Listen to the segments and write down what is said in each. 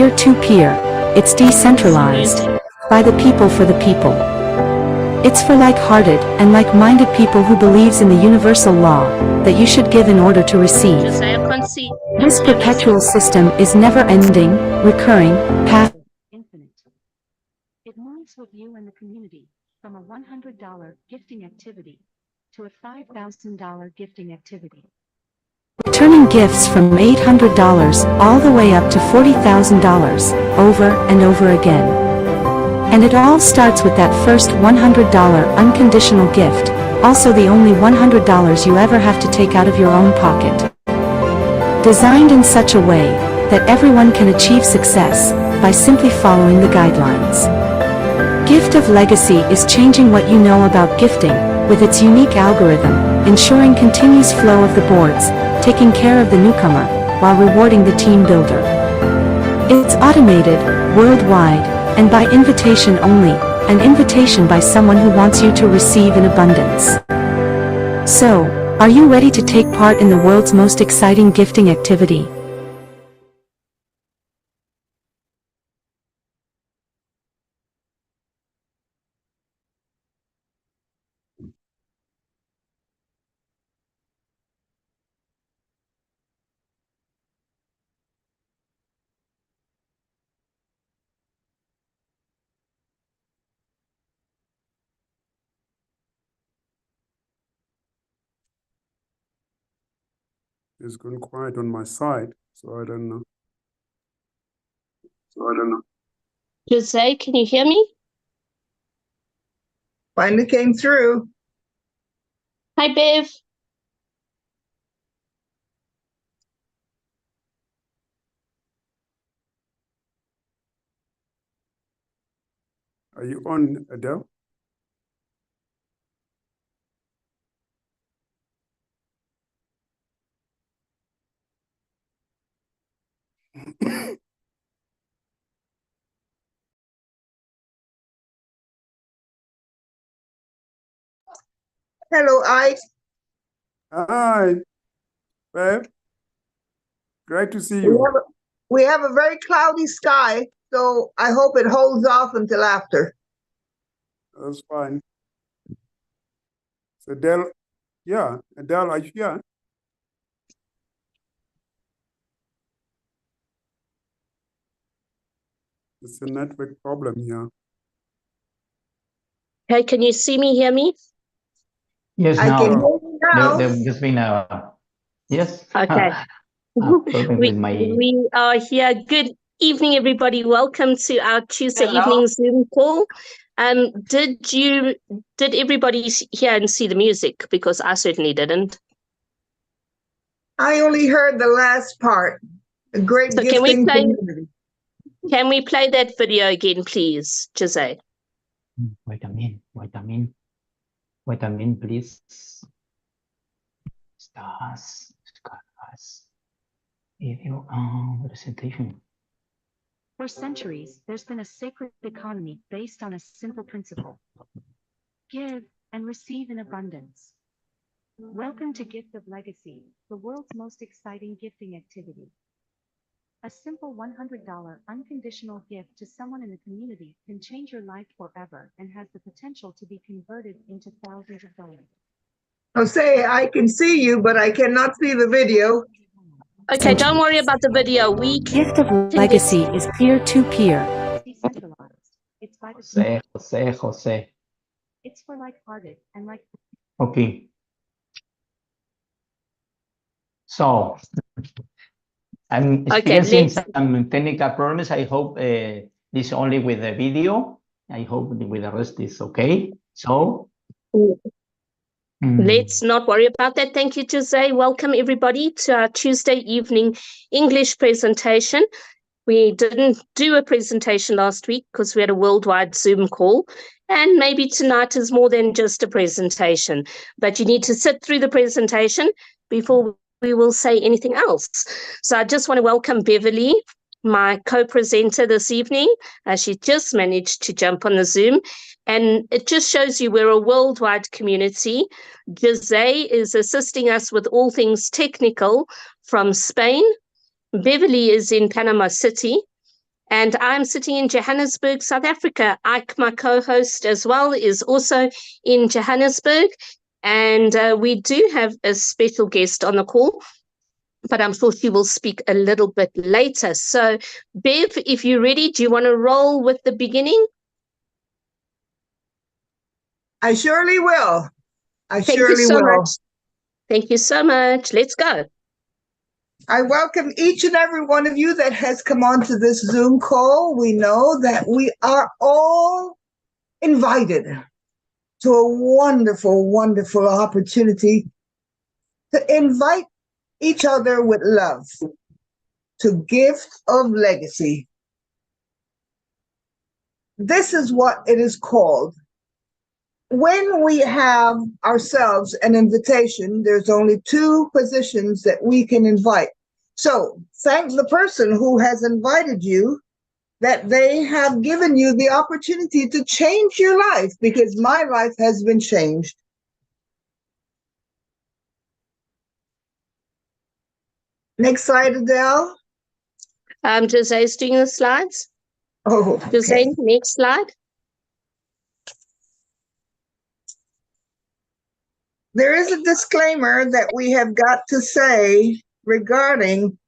peer-to-peer. It's decentralized. By the people for the people. It's for like-hearted and like-minded people who believes in the universal law that you should give in order to receive. This perpetual system is never-ending, recurring, infinite. It moves with you and the community, from a $100 gifting activity to a $5,000 gifting activity. Returning gifts from $800 all the way up to $40,000, over and over again. And it all starts with that first $100 unconditional gift, also the only $100 you ever have to take out of your own pocket. Designed in such a way that everyone can achieve success by simply following the guidelines. Gift of Legacy is changing what you know about gifting with its unique algorithm, ensuring continuous flow of the boards, taking care of the newcomer while rewarding the team builder. It's automated, worldwide, and by invitation only, an invitation by someone who wants you to receive in abundance. So, are you ready to take part in the world's most exciting gifting activity? It's gone quiet on my side, so I don't know. Jose, can you hear me? Finally came through. Hi, Bev. Are you on, Adele? Hello, Ike. Hi, babe. Great to see you. We have a very cloudy sky, so I hope it holds off until after. That's fine. So Adele, Adele, are you here? It's a network problem here. Hey, can you see me, hear me? Yes, I now. can hear you now. There's just been a yes. Okay. Problem with my. We are here. Good evening, everybody. Welcome to our Tuesday evening Zoom call. Did everybody hear and see the music? Because I certainly didn't. I only heard the last part. A great So gifting community. Can we play that video again, please, Jose? Wait a minute, please. Stars. Video presentation. For centuries, there's been a sacred economy based on a simple principle. Give and receive in abundance. Welcome to Gift of Legacy, the world's most exciting gifting activity. A simple $100 unconditional gift to someone in the community can change your life forever and has the potential to be converted into thousands of dollars. Jose, I can see you, but I cannot see the video. Okay, don't worry about the video. Gift of Legacy is peer-to-peer. Decentralized. It's by the Jose. It's for like-hearted and like. Okay. So I'm experiencing some technical problems. I hope this only with the video. I hope with the rest is okay. So let's not worry about that. Thank you, Jose. Welcome everybody to our Tuesday evening English presentation. We didn't do a presentation last week because we had a worldwide Zoom call. And maybe tonight is more than just a presentation. But you need to sit through the presentation before we will say anything else. So I just want to welcome Beverly, my co-presenter this evening. She just managed to jump on the Zoom. And it just shows you we're a worldwide community. Jose is assisting us with all things technical from Spain. Beverly is in Panama City. And I'm sitting in Johannesburg, South Africa. Ike, my co-host as well, is also in Johannesburg. And we do have a special guest on the call, but I'm sure she will speak a little bit later. So, Bev, if you're ready, do you want to roll with the beginning? I surely will. Thank you so much. Thank you so much. Let's go. I welcome each and every one of you that has come onto this Zoom call. We know that we are all invited to a wonderful, wonderful opportunity to invite each other with love, to gift of legacy. This is what it is called. When we have ourselves an invitation, there's only two positions that we can invite. So thank the person who has invited you, that they have given you the opportunity to change your life, because my life has been changed. Next slide, Adele. Jose is doing the slides. Oh, okay. Jose, next slide. There is a disclaimer that we have got to say regarding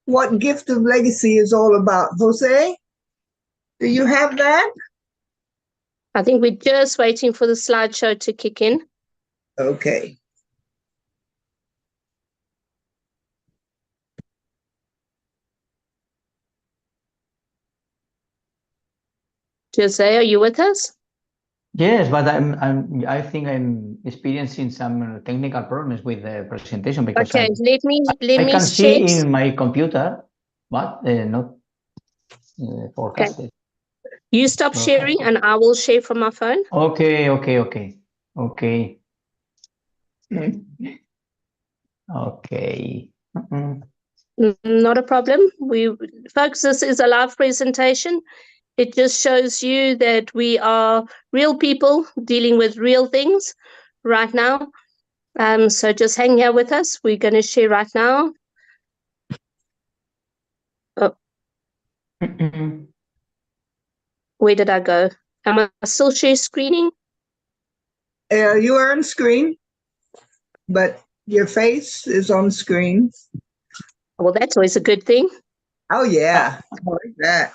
what Gift of Legacy is all about. Jose, do you have that? I think we're just waiting for the slideshow to kick in. Okay. Jose, are you with us? Yes, but I think I'm experiencing some technical problems with the presentation because Okay, let me I can check. see in my computer, but not forecasted. You stop sharing and I will share from my phone. Okay. Okay. Not a problem. Folks, this is a live presentation. It just shows you that we are real people dealing with real things right now. So just hang here with us. We're going to share right now. Oh. Where did I go? Am I still share screening? You are on screen, but your face is on screen. Well, that's always a good thing. Oh, yeah. I like that.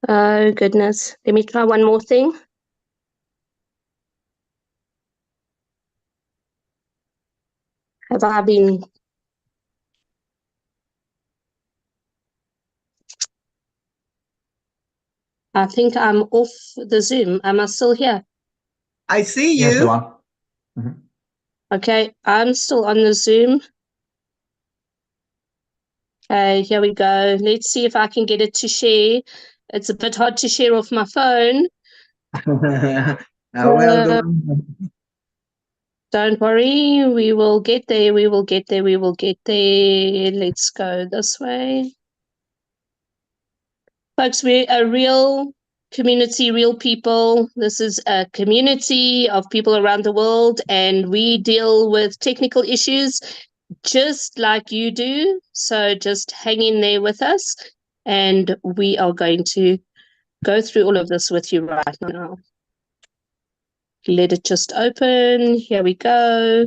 Oh, goodness. Let me try one more thing. Have I been... I think I'm off the Zoom. Am I still here? I see you. Yes, you are. Okay, I'm still on the Zoom. Okay, here we go. Let's see if I can get it to share. It's a bit hard to share off my phone. Well done. Don't worry, we will get there. We will get there. We will get there. Let's go this way. Folks, we're a real community, real people. This is a community of people around the world, and we deal with technical issues just like you do. So just hang in there with us, and we are going to go through all of this with you right now. Let it just open. Here we go.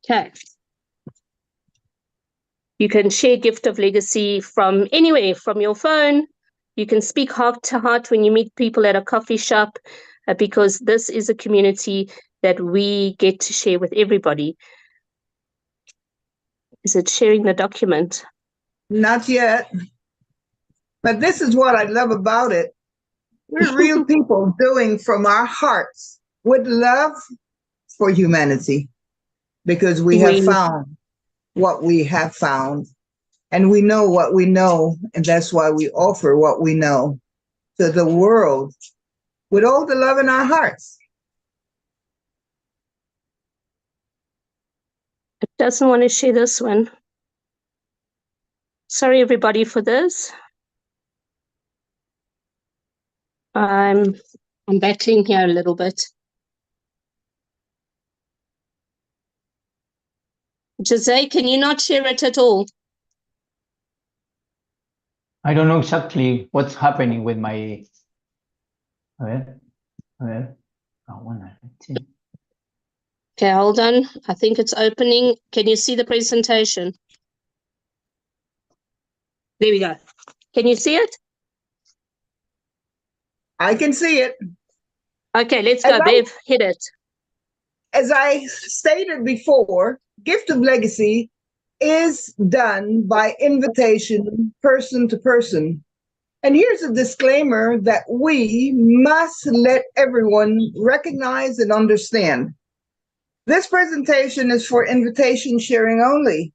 Okay. You can share Gift of Legacy from anywhere, from your phone. You can speak heart to heart when you meet people at a coffee shop, because this is a community that we get to share with everybody. Is it sharing the document? Not yet. But this is what I love about it. We're real people doing from our hearts with love for humanity, because we have found what we have found, and we know what we know, and that's why we offer what we know to the world with all the love in our hearts. It doesn't want to share this one. Sorry, everybody, for this. I'm battling here a little bit. Jose, can you not share it at all? I don't know exactly what's happening with my. A ver. Oh, bueno, sí. Okay, hold on. I think it's opening. Can you see the presentation? There we go. Can you see it? I can see it. Okay, let's As go. I- Bev, hit it. As I stated before, Gift of Legacy is done by invitation, person to person. And here's a disclaimer that we must let everyone recognize and understand. This presentation is for invitation sharing only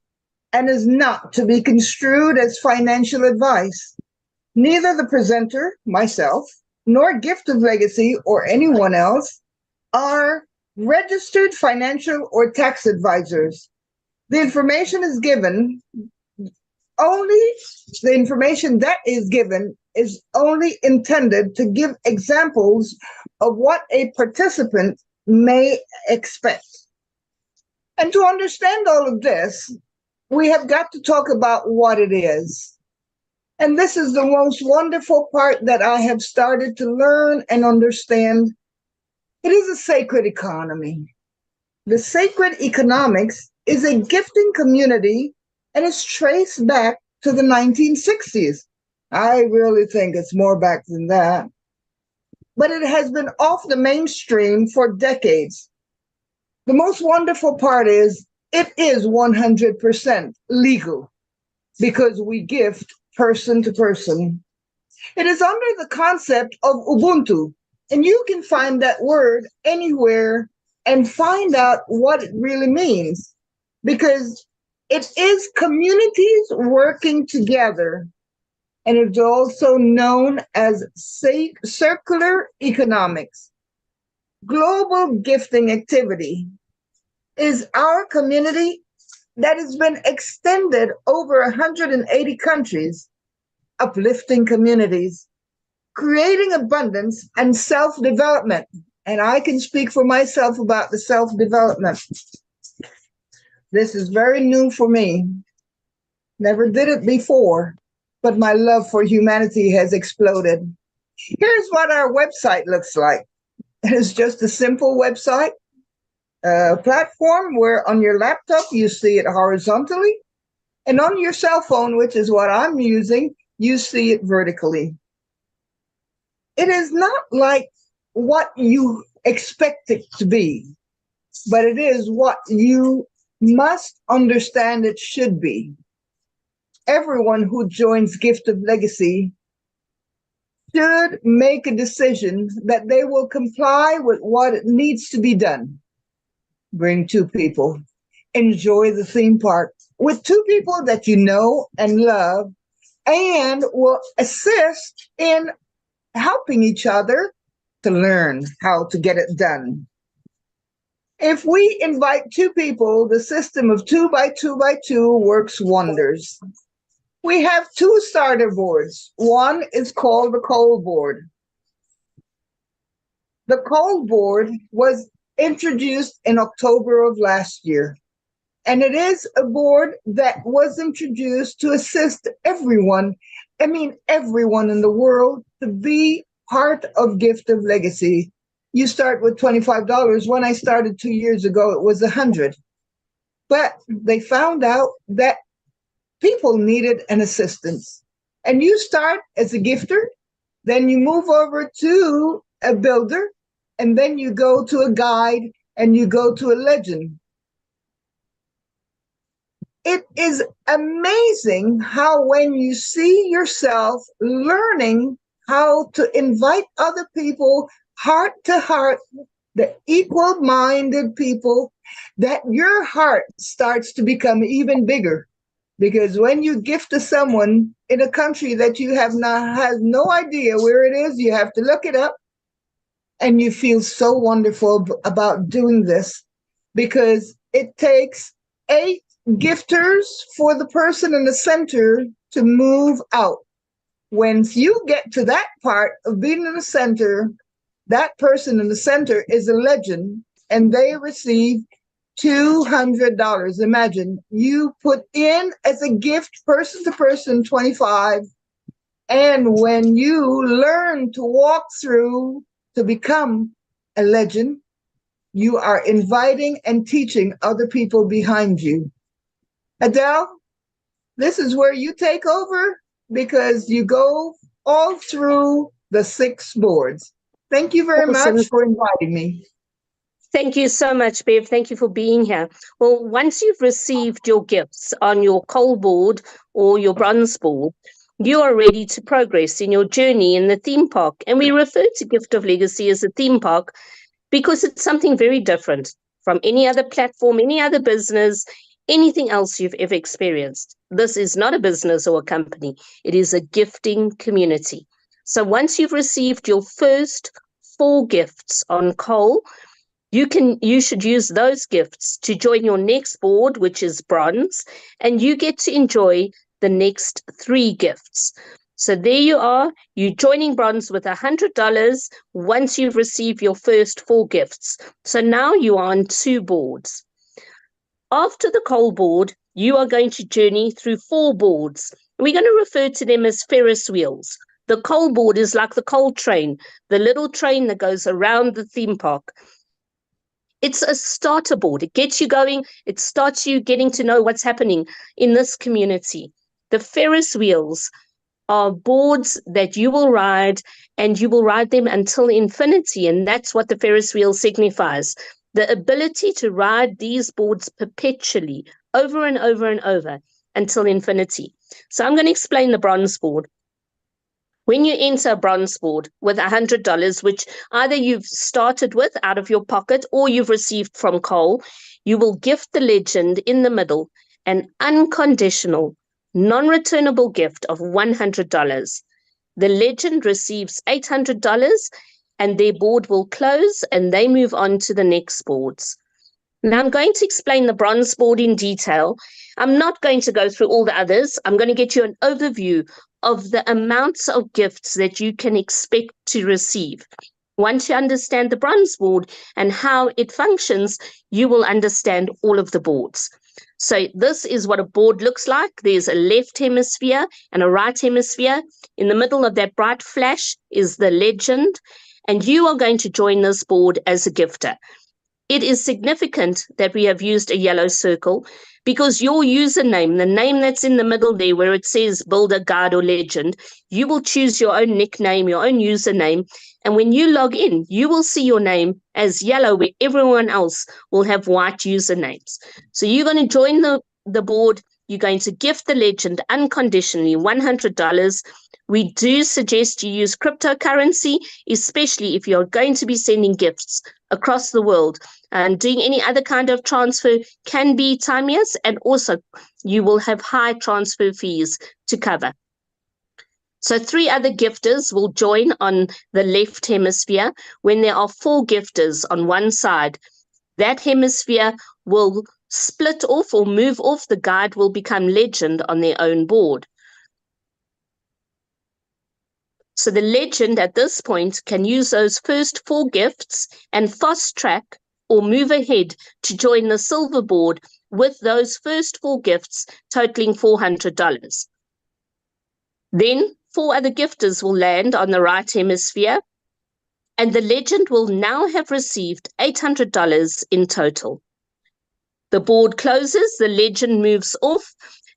and is not to be construed as financial advice. Neither the presenter, myself, nor Gift of Legacy or anyone else are registered financial or tax advisors. The information is given only, the information that is given is only intended to give examples of what a participant may expect. And to understand all of this, we have got to talk about what it is. And this is the most wonderful part that I have started to learn and understand. It is a sacred economy. The sacred economics is a gifting community and is traced back to the 1960s. I really think it's more back than that. But it has been off the mainstream for decades. The most wonderful part is it is 100% legal because we gift person to person. It is under the concept of Ubuntu, and you can find that word anywhere and find out what it really means, because it is communities working together, and it's also known as circular economics. Global gifting activity is our community that has been extended over 180 countries, uplifting communities, creating abundance and self-development. And I can speak for myself about the self-development. This is very new for me. Never did it before, but my love for humanity has exploded. Here's what our website looks like. It is just a simple website, platform where on your laptop you see it horizontally, and on your cell phone, which is what I'm using, you see it vertically. It is not like what you expect it to be, but it is what you must understand it should be. Everyone who joins Gift of Legacy should make a decision that they will comply with what needs to be done. Bring 2 people, enjoy the theme park with 2 people that you know and love, and will assist in helping each other to learn how to get it done. If we invite 2 people, the system of 2 by 2 by 2 works wonders. We have 2 starter boards. One is called the cold board. The cold board was introduced in October of last year, and it is a board that was introduced to assist everyone in the world to be part of Gift of Legacy. You start with $25. When I started 2 years ago, it was $100. But they found out that people needed an assistance. And you start as a gifter, then you move over to a builder, and then you go to a guide, and you go to a legend. It is amazing how when you see yourself learning how to invite other people, heart to heart, the equal-minded people, that your heart starts to become even bigger. Because when you gift to someone in a country that you has no idea where it is, you have to look it up, and you feel so wonderful about doing this, because it takes 8 gifters for the person in the center to move out. Once you get to that part of being in the center, that person in the center is a legend, and they receive $200. Imagine you put in as a gift, person to person, 25. And when you learn to walk through to become a legend, you are inviting and teaching other people behind you. Adele, this is where you take over because you go all through the 6 boards. Thank you very much for inviting me. Thank you so much, Bev. Thank you for being here. Well, once you've received your gifts on your coal board or your bronze board, you are ready to progress in your journey in the theme park. And we refer to Gift of Legacy as a theme park because it's something very different from any other platform, any other business, anything else you've ever experienced. This is not a business or a company. It is a gifting community. So once you've received your first 4 gifts on coal, you should use those gifts to join your next board, which is bronze, and you get to enjoy the next 3 gifts. So there you are, you joining bronze with $100 once you've received your first 4 gifts. So now you are on 2 boards. After the coal board, you are going to journey through 4 boards. We're going to refer to them as Ferris wheels. The coal board is like the coal train, the little train that goes around the theme park. It's a starter board. It gets you going. It starts you getting to know what's happening in this community. The Ferris wheels are boards that you will ride, and you will ride them until infinity. And that's what the Ferris wheel signifies. The ability to ride these boards perpetually over and over and over until infinity. So I'm going to explain the bronze board. When you enter a bronze board with $100, which either you've started with out of your pocket or you've received from coal, you will gift the legend in the middle an unconditional, non-returnable gift of $100. The legend receives $800 and their board will close and they move on to the next boards. Now I'm going to explain the bronze board in detail. I'm not going to go through all the others. I'm going to get you an overview of the amounts of gifts that you can expect to receive. Once you understand the bronze board and how it functions, you will understand all of the boards. So this is what a board looks like. There's a left hemisphere and a right hemisphere. In the middle of that bright flash is the legend, and you are going to join this board as a gifter. It is significant that we have used a yellow circle because your username, the name that's in the middle there where it says Builder, Guide, or Legend, you will choose your own nickname, your own username. And when you log in, you will see your name as yellow where everyone else will have white usernames. So you're going to join the board. You're going to gift the legend unconditionally, $100. We do suggest you use cryptocurrency, especially if you're going to be sending gifts across the world. And doing any other kind of transfer can be timious, and also you will have high transfer fees to cover. So 3 other gifters will join on the left hemisphere. When there are 4 gifters on one side, that hemisphere will split off or move off. The guide will become legend on their own board. So the legend at this point can use those first 4 gifts and fast track or move ahead to join the silver board with those first 4 gifts totaling $400. Then 4 other gifters will land on the right hemisphere, and the legend will now have received $800 in total. The board closes, the legend moves off,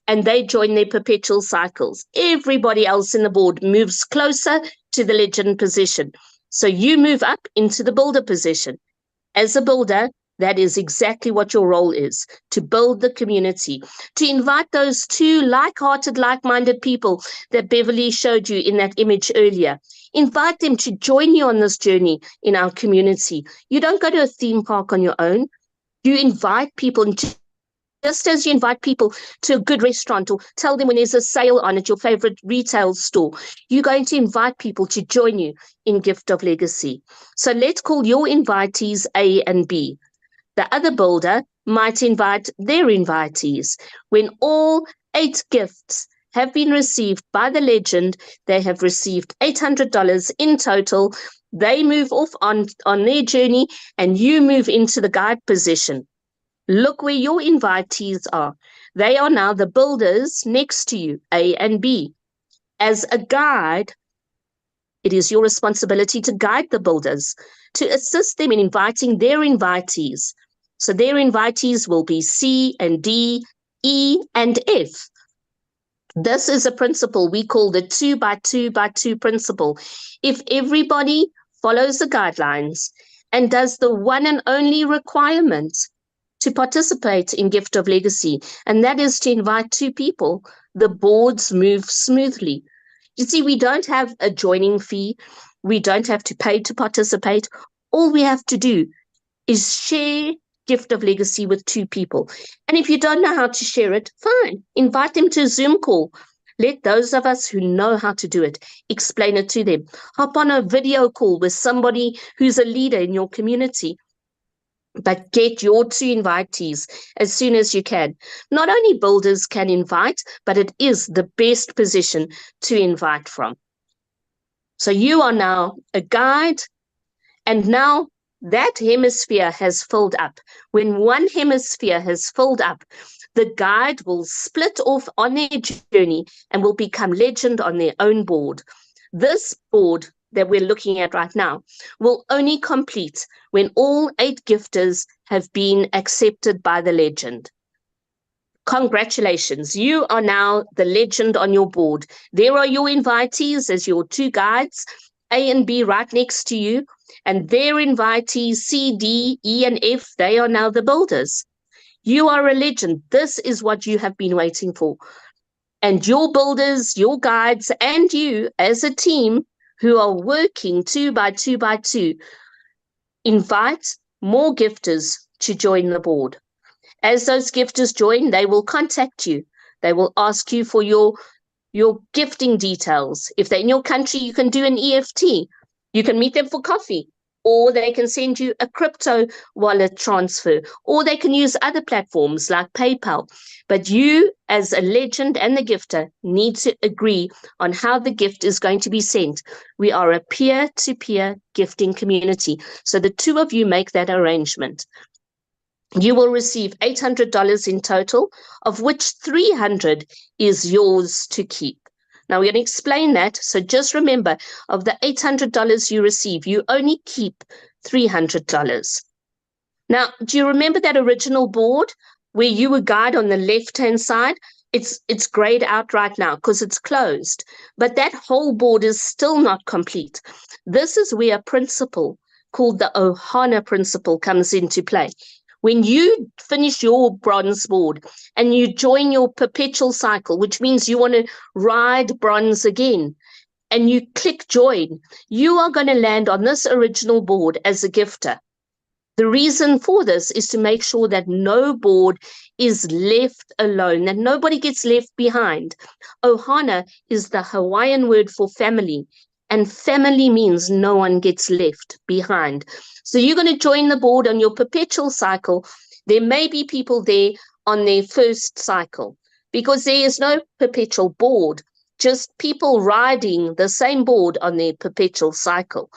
and they join their perpetual cycles. Everybody else in the board moves closer to the legend position. So you move up into the builder position. As a builder, that is exactly what your role is, to build the community, to invite those 2 like-hearted, like-minded people that Beverly showed you in that image earlier. Invite them to join you on this journey in our community. You don't go to a theme park on your own. You invite people, and just as you invite people to a good restaurant or tell them when there's a sale on at your favorite retail store, you're going to invite people to join you in Gift of Legacy. So let's call your invitees A and B. The other builder might invite their invitees. When all 8 gifts have been received by the legend, they have received $800 in total. They move off on their journey, and you move into the guide position. Look where your invitees are. They are now the builders next to you, A and B. As a guide, it is your responsibility to guide the builders, to assist them in inviting their invitees. So their invitees will be C and D, E and F. This is a principle we call the 2 by 2 by 2 principle. If everybody follows the guidelines and does the one and only requirement to participate in Gift of Legacy, and that is to invite 2 people, the boards move smoothly. You see, we don't have a joining fee. We don't have to pay to participate. All we have to do is share Gift of Legacy with 2 people. And if you don't know how to share it, fine. Invite them to a Zoom call. Let those of us who know how to do it explain it to them. Hop on a video call with somebody who's a leader in your community. But get your 2 invitees as soon as you can. Not only builders can invite, but it is the best position to invite from. So you are now a guide, and now that hemisphere has filled up. When one hemisphere has filled up, the guide will split off on their journey and will become legend on their own board. This board that we're looking at right now will only complete when all 8 gifters have been accepted by the legend. Congratulations, you are now the legend on your board. There are your invitees as your 2 guides, A and B right next to you, and their invitees C, D, E and F, they are now the builders. You are a legend. This is what you have been waiting for. And your builders, your guides, and you as a team who are working 2 by 2 by 2, invite more gifters to join the board. As those gifters join, they will contact you. They will ask you for your gifting details. If they're in your country, you can do an EFT. You can meet them for coffee, or they can send you a crypto wallet transfer, or they can use other platforms like PayPal. But you, as a legend and the gifter, need to agree on how the gift is going to be sent. We are a peer-to-peer gifting community, so the 2 of you make that arrangement. You will receive $800 in total, of which $300 is yours to keep. Now, we're going to explain that. So just remember, of the $800 you receive, you only keep $300. Now, do you remember that original board where you were guide on the left-hand side? It's grayed out right now because it's closed. But that whole board is still not complete. This is where a principle called the Ohana principle comes into play. When you finish your bronze board and you join your perpetual cycle, which means you want to ride bronze again, and you click join, you are going to land on this original board as a gifter. The reason for this is to make sure that no board is left alone, that nobody gets left behind. Ohana is the Hawaiian word for family, and family means no one gets left behind. So you're going to join the board on your perpetual cycle. There may be people there on their first cycle because there is no perpetual board, just people riding the same board on their perpetual cycle.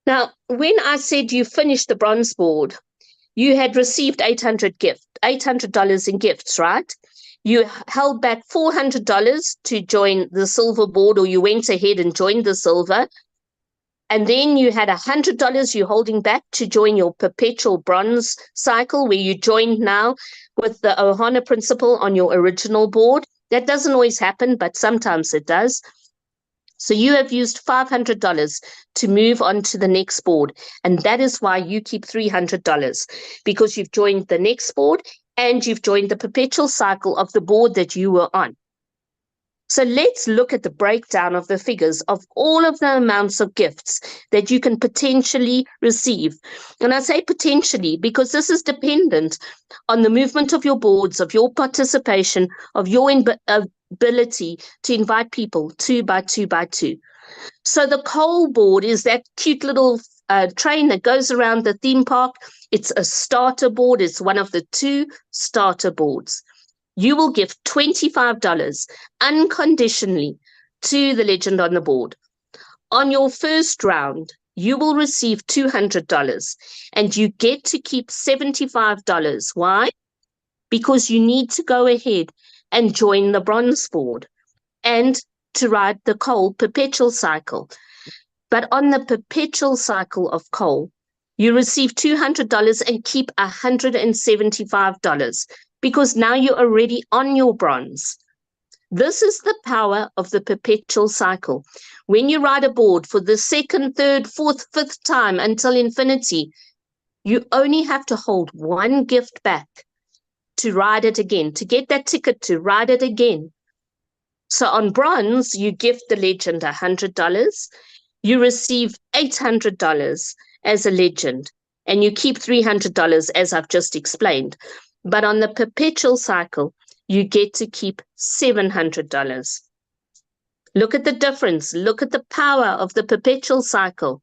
Now, when I said you finished the bronze board, you had received $800 in gifts, right? You held back $400 to join the silver board, or you went ahead and joined the silver. And then you had $100 you're holding back to join your perpetual bronze cycle, where you joined now with the Ohana principle on your original board. That doesn't always happen, but sometimes it does. So you have used $500 to move on to the next board. And that is why you keep $300, because you've joined the next board and you've joined the perpetual cycle of the board that you were on. So let's look at the breakdown of the figures of all of the amounts of gifts that you can potentially receive. And I say potentially because this is dependent on the movement of your boards, of your participation, of your ability to invite people 2 by 2 by 2. So the coal board is that cute little train that goes around the theme park. It's a starter board. It's one of the 2 starter boards. You will give $25 unconditionally to the legend on the board. On your first round, you will receive $200 and you get to keep $75. Why? Because you need to go ahead and join the bronze board and to ride the coal perpetual cycle. But on the perpetual cycle of coal, you receive $200 and keep $175 because now you're already on your bronze. This is the power of the perpetual cycle. When you ride a board for the second, third, fourth, fifth time until infinity, you only have to hold one gift back to ride it again, to get that ticket to ride it again. So on bronze, you gift the legend $100. You receive $800 as a legend, and you keep $300 as I've just explained. But on the perpetual cycle, you get to keep $700. Look at the difference. Look at the power of the perpetual cycle.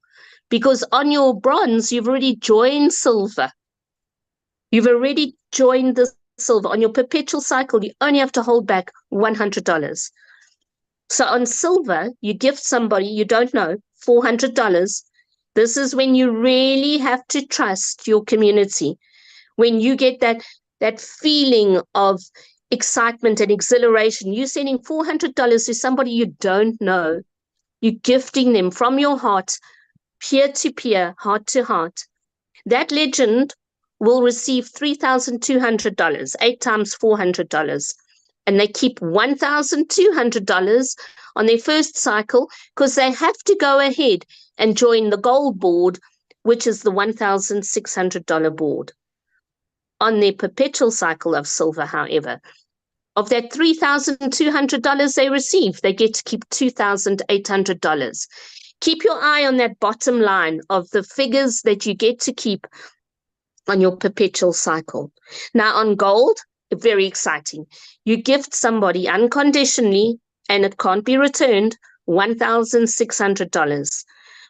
Because on your bronze, you've already joined silver. You've already joined the silver. On your perpetual cycle, you only have to hold back $100. So on silver, you gift somebody you don't know $400. This is when you really have to trust your community. When you get that feeling of excitement and exhilaration, you're sending $400 to somebody you don't know. You're gifting them from your heart, peer to peer, heart to heart. That legend will receive $3,200, 8 times $400. And they keep $1,200 on their first cycle because they have to go ahead and join the gold board, which is the $1,600 board. On their perpetual cycle of silver, however, of that $3,200 they receive, they get to keep $2,800. Keep your eye on that bottom line of the figures that you get to keep on your perpetual cycle. Now on gold, very exciting. You gift somebody unconditionally, and it can't be returned, $1,600,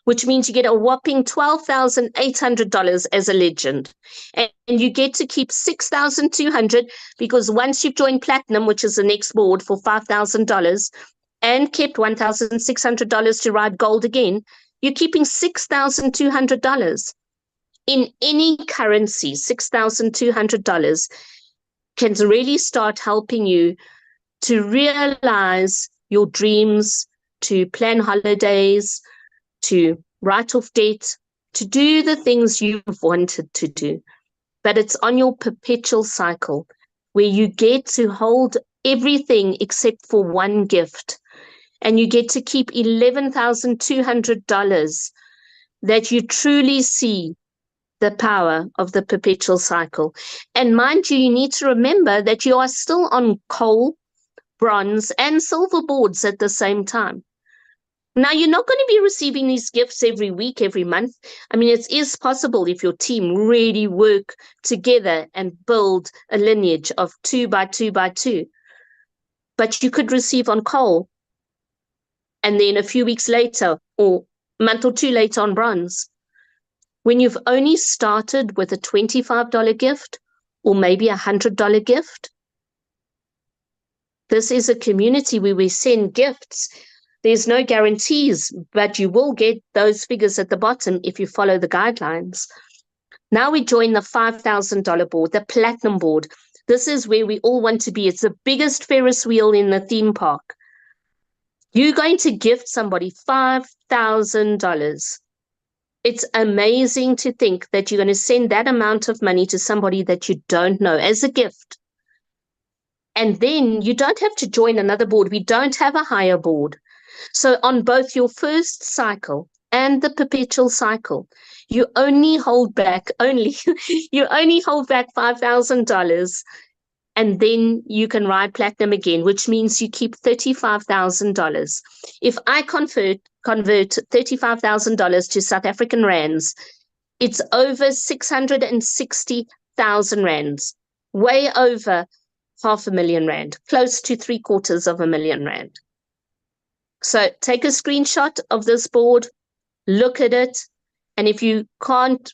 which means you get a whopping $12,800 as a legend. And you get to keep $6,200 because once you've joined platinum, which is the next board for $5,000, and kept $1,600 to ride gold again, you're keeping $6,200. In any currency, $6,200 can really start helping you to realize your dreams, to plan holidays, to write off debt, to do the things you've wanted to do. But it's on your perpetual cycle where you get to hold everything except for one gift. And you get to keep $11,200 that you truly see the power of the perpetual cycle. And mind you, you need to remember that you are still on coal, bronze, and silver boards at the same time. Now, you're not going to be receiving these gifts every week, every month. I mean, it is possible if your team really work together and build a lineage of 2 by 2 by 2. But you could receive on coal, and then a few weeks later, or a month or two later on bronze. When you've only started with a $25 gift, or maybe a $100 gift. This is a community where we send gifts. There's no guarantees, but you will get those figures at the bottom if you follow the guidelines. Now we join the $5,000 board, the platinum board. This is where we all want to be. It's the biggest Ferris wheel in the theme park. You're going to gift somebody $5,000. It's amazing to think that you're going to send that amount of money to somebody that you don't know as a gift. And then you don't have to join another board. We don't have a higher board. So on both your first cycle and the perpetual cycle, you only hold back $5,000, and then you can ride platinum again, which means you keep $35,000. If I convert $35,000 to South African rands, it's over 660,000 rands, way over 500,000 rand, close to 750,000 rand. So take a screenshot of this board, look at it, and if you can't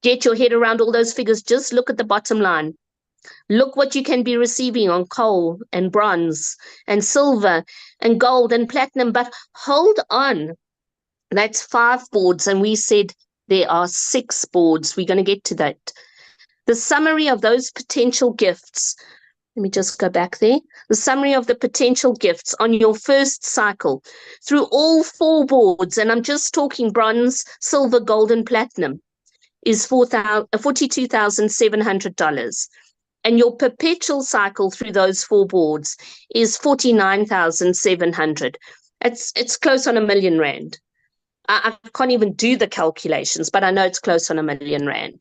get your head around all those figures, just look at the bottom line. Look what you can be receiving on coal and bronze and silver and gold and platinum, but hold on. That's 5 boards, and we said there are 6 boards. We're going to get to that. The summary of those potential gifts. Let me just go back there. The summary of the potential gifts on your first cycle through all 4 boards, and I'm just talking bronze, silver, gold, and platinum, is $42,700. And your perpetual cycle through those 4 boards is $49,700. It's close on R1 million. I can't even do the calculations, but I know it's close on R1 million.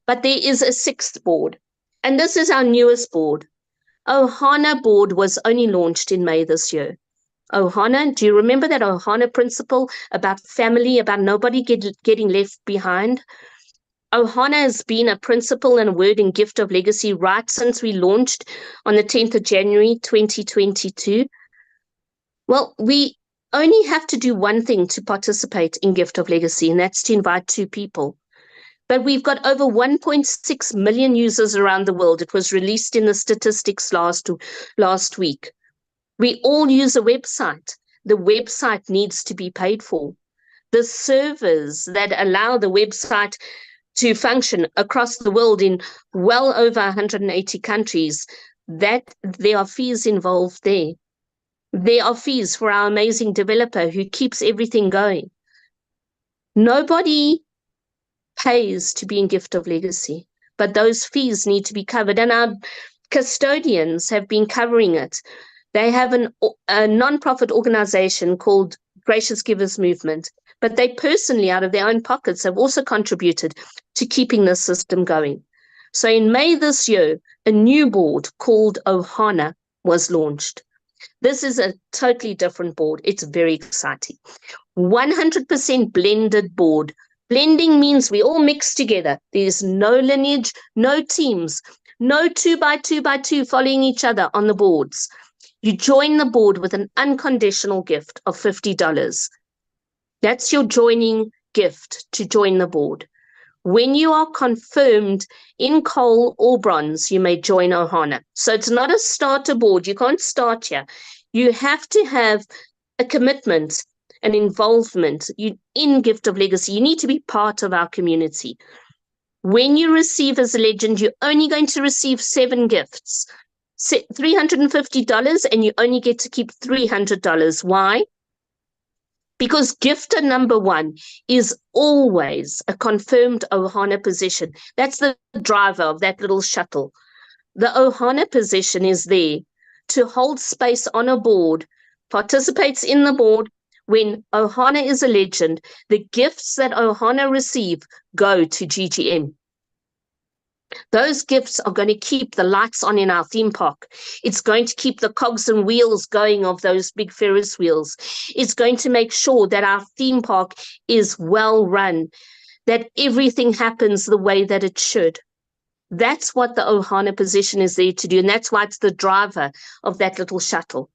But there is a 6th board, and this is our newest board. Ohana board was only launched in May this year. Ohana, do you remember that Ohana principle about family, about nobody getting left behind? Ohana has been a principle and a word in Gift of Legacy right since we launched on the 10th of January 2022. Well, we only have to do one thing to participate in Gift of Legacy, and that's to invite 2 people. But we've got over 1.6 million users around the world. It was released in the statistics last week. We all use a website. The website needs to be paid for. The servers that allow the website to function across the world in well over 180 countries, that there are fees involved there. There are fees for our amazing developer who keeps everything going. Nobody pays to be in Gift of Legacy, but those fees need to be covered, and our custodians have been covering it. They have a non-profit organization called Gracious Givers Movement, but they personally, out of their own pockets, have also contributed to keeping the system going. So in May this year, a new board called Ohana was launched. This is a totally different board. It's very exciting. 100% blended board. Blending means we all mix together. There's no lineage, no teams, no 2x2x2 following each other on the boards. You join the board with an unconditional gift of $50. That's your joining gift to join the board. When you are confirmed in coal or bronze, you may join Ohana. So it's not a starter board. You can't start here. You have to have a commitment, an involvement in Gift of Legacy. You need to be part of our community. When you receive as a legend, you're only going to receive 7 gifts, $350, and you only get to keep $300. Why? Because gifter number 1 is always a confirmed Ohana position. That's the driver of that little shuttle. The Ohana position is there to hold space on a board, participates in the board. When Ohana is a legend, the gifts that Ohana receive go to GGM. Those gifts are going to keep the lights on in our theme park. It's going to keep the cogs and wheels going of those big Ferris wheels. It's going to make sure that our theme park is well run, that everything happens the way that it should. That's what the Ohana position is there to do, and that's why it's the driver of that little shuttle.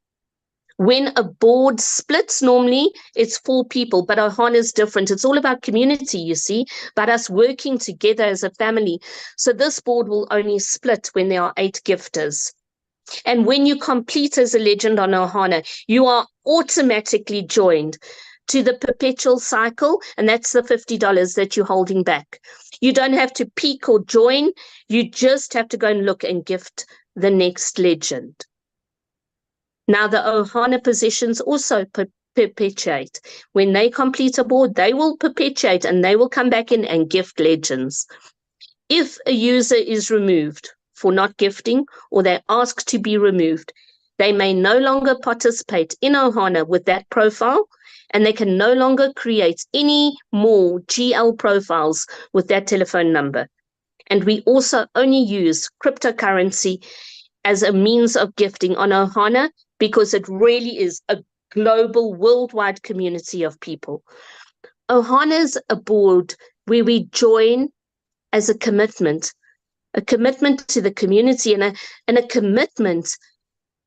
When a board splits, normally it's 4 people, but Ohana is different. It's all about community, you see, about us working together as a family. So this board will only split when there are 8 gifters. And when you complete as a legend on Ohana, you are automatically joined to the perpetual cycle, and that's the $50 that you're holding back. You don't have to peak or join. You just have to go and look and gift the next legend. Now, the Ohana positions also perpetuate. When they complete a board, they will perpetuate and they will come back in and gift legends. If a user is removed for not gifting or they're asked to be removed, they may no longer participate in Ohana with that profile, and they can no longer create any more GL profiles with that telephone number. And we also only use cryptocurrency as a means of gifting on Ohana, because it really is a global, worldwide community of people. Ohana is a board where we join as a commitment to the community and a commitment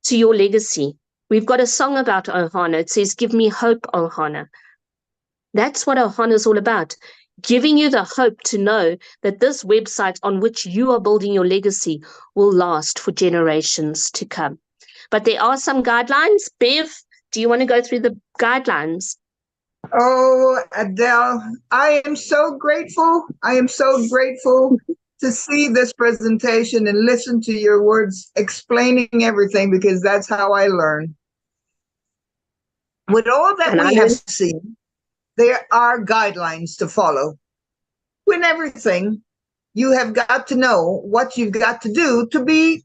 to your legacy. We've got a song about Ohana. It says, "Give me hope, Ohana." That's what Ohana is all about, giving you the hope to know that this website on which you are building your legacy will last for generations to come. But there are some guidelines. Bev, do you want to go through the guidelines? Oh, Adele, I am so grateful. I am so grateful to see this presentation and listen to your words explaining everything, because that's how I learn. With all that And I we have learned seen, there are guidelines to follow. In everything, you have got to know what you've got to do to be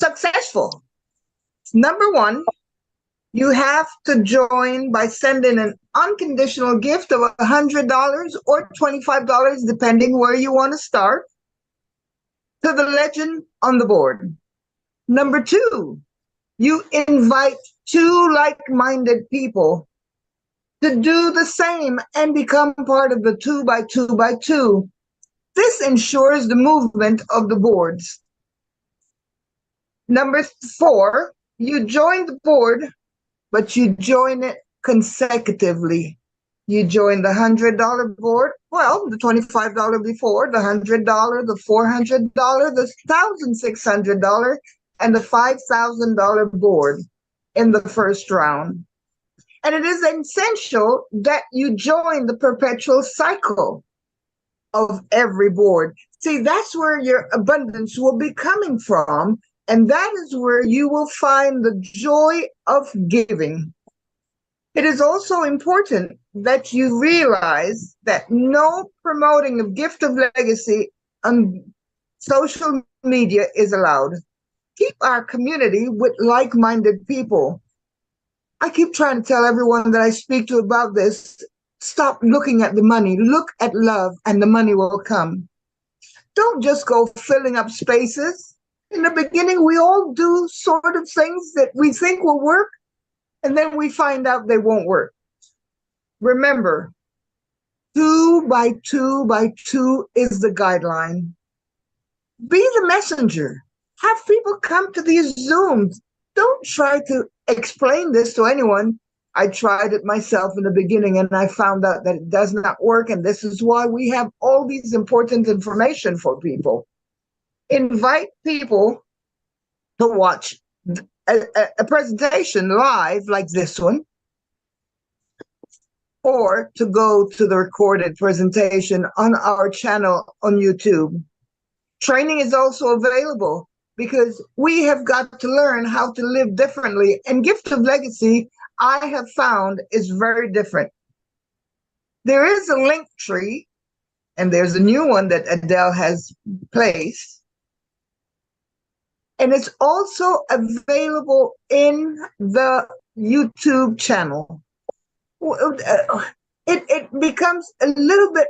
successful. Number one, you have to join by sending an unconditional gift of $100 or $25, depending where you want to start, to the legend on the board. Number two, you invite two like-minded people to do the same and become part of the 2 by 2 by 2. This ensures the movement of the boards. Number four, you join the board, but you join it consecutively. You join the $100 board, well, the $25 before, the $100, the $400, the $1,600, and the $5,000 board in the first round. And it is essential that you join the perpetual cycle of every board. See, that's where your abundance will be coming from. And that is where you will find the joy of giving. It is also important that you realize that no promoting of Gift of Legacy on social media is allowed. Keep our community with like-minded people. I keep trying to tell everyone that I speak to about this, stop looking at the money, look at love, and the money will come. Don't just go filling up spaces. In the beginning, we all do sort of things that we think will work, and then we find out they won't work. Remember, 2 by 2 by 2 is the guideline. Be the messenger. Have people come to these Zooms. Don't try to explain this to anyone. I tried it myself in the beginning and I found out that it does not work. And this is why we have all these important information for people. Invite people to watch a presentation live like this one, or to go to the recorded presentation on our channel on YouTube. Training is also available because we have got to learn how to live differently. And Gift of Legacy, I have found, is very different. There is a link tree, and there's a new one that Adele has placed. And it's also available in the YouTube channel. It becomes a little bit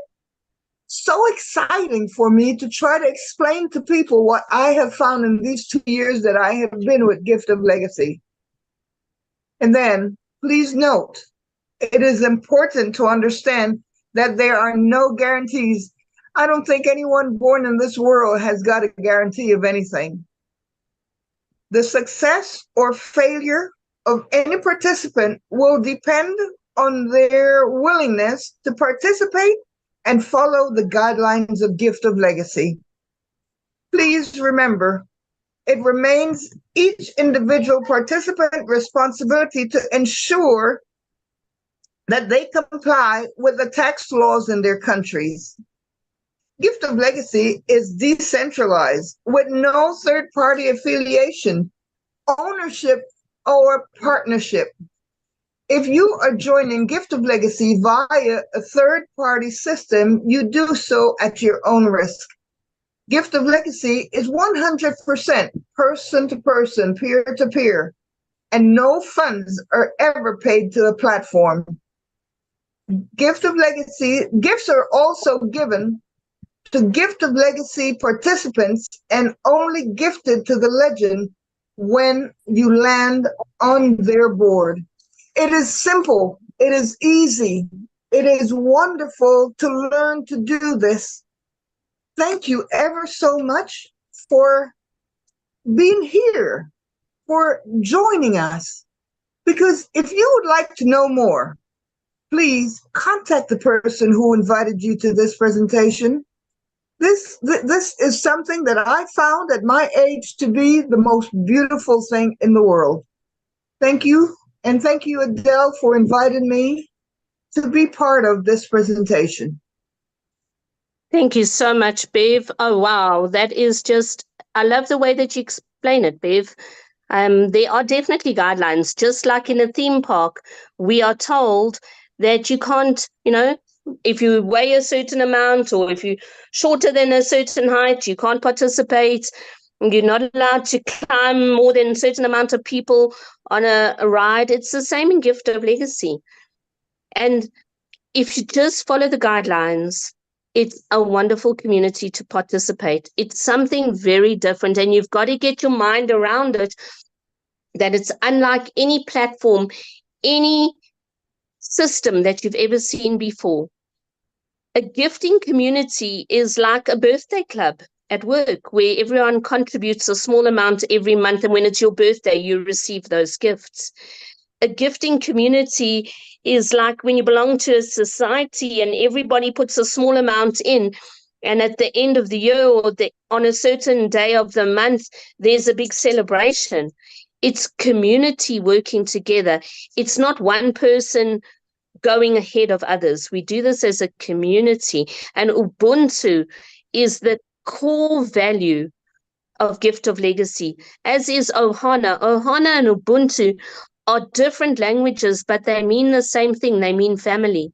so exciting for me to try to explain to people what I have found in these 2 years that I have been with Gift of Legacy. And then please note, it is important to understand that there are no guarantees. I don't think anyone born in this world has got a guarantee of anything. The success or failure of any participant will depend on their willingness to participate and follow the guidelines of Gift of Legacy. Please remember, it remains each individual participant responsibility to ensure that they comply with the tax laws in their countries. Gift of Legacy is decentralized with no third-party affiliation, ownership, or partnership. If you are joining Gift of Legacy via a third-party system, you do so at your own risk. Gift of Legacy is 100% person-to-person, peer-to-peer, and no funds are ever paid to the platform. Gift of Legacy, gifts are also given to Gift of Legacy participants and only gifted to the legend when you land on their board. It is simple, it is easy, it is wonderful to learn to do this. Thank you ever so much for being here, for joining us. Because if you would like to know more, please contact the person who invited you to this presentation. This is something that I found at my age to be the most beautiful thing in the world. Thank you. And thank you, Adele, for inviting me. to be part of this presentation. Thank you so much, Bev. Oh, wow. That is just, I love the way that you explain it, Bev. There are definitely guidelines, just like in a theme park. We are told that you can't, if you weigh a certain amount or if you're shorter than a certain height, you can't participate. You're not allowed to climb more than a certain amount of people on a ride. It's the same in Gift of Legacy. And if you just follow the guidelines, it's a wonderful community to participate. It's something very different, and you've got to get your mind around it, that it's unlike any platform, any system that you've ever seen before. A gifting community is like a birthday club at work where everyone contributes a small amount every month, and when it's your birthday, you receive those gifts. A gifting community is like when you belong to a society and everybody puts a small amount in, and at the end of the year or on a certain day of the month, there's a big celebration. It's community working together. It's not one person going ahead of others. We do this as a community, and Ubuntu is the core value of Gift of Legacy, as is Ohana. Ohana and Ubuntu are different languages, but they mean the same thing. They mean family.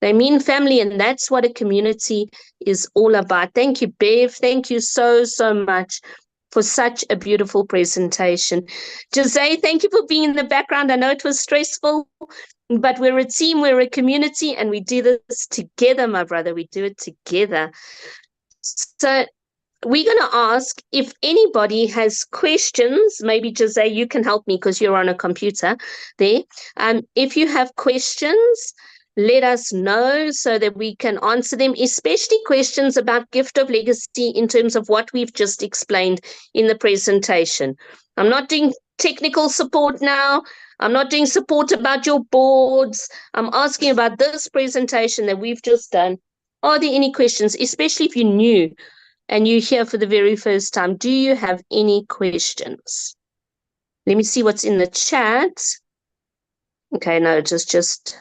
They mean family, and that's what a community is all about. Thank you, Bev. Thank you so, so much for such a beautiful presentation. Jose, thank you for being in the background. I know it was stressful, but we're a team, we're a community, and we do this together, my brother. We do it together. So we're going to ask if anybody has questions. Maybe, Jose, you can help me because you're on a computer there. If you have questions, let us know so that we can answer them, especially questions about Gift of Legacy in terms of what we've just explained in the presentation. I'm not doing technical support now. I'm not doing support about your boards. I'm asking about this presentation that we've just done. Are there any questions, especially if you're new and you're here for the very first time? Do you have any questions? Let me see what's in the chat. Okay, no, just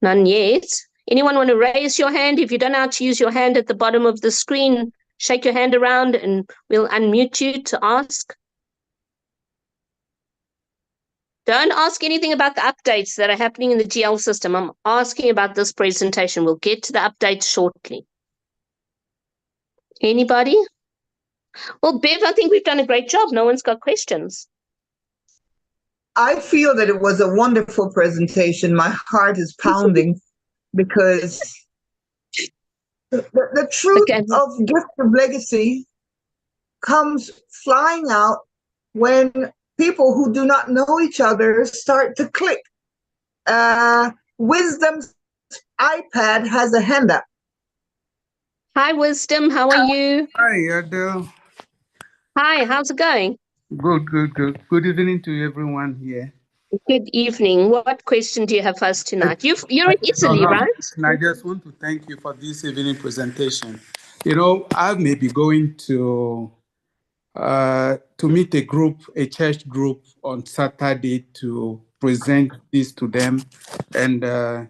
none yet. Anyone want to raise your hand? If you don't know how to use your hand at the bottom of the screen, shake your hand around and we'll unmute you to ask. Don't ask anything about the updates that are happening in the GL system. I'm asking about this presentation. We'll get to the updates shortly. Anybody? Well, Bev, I think we've done a great job. No one's got questions. I feel that it was a wonderful presentation. My heart is pounding because the truth of Gift of Legacy comes flying out when people who do not know each other start to click. Wisdom's iPad has a hand up. Hi, Wisdom. How are you? Hi, Adele. Hi, how's it going? Good. Good evening to everyone here. Good evening. What question do you have for us tonight? You're in Italy, right? And I just want to thank you for this evening presentation. I may be going to meet a church group on Saturday to present this to them, and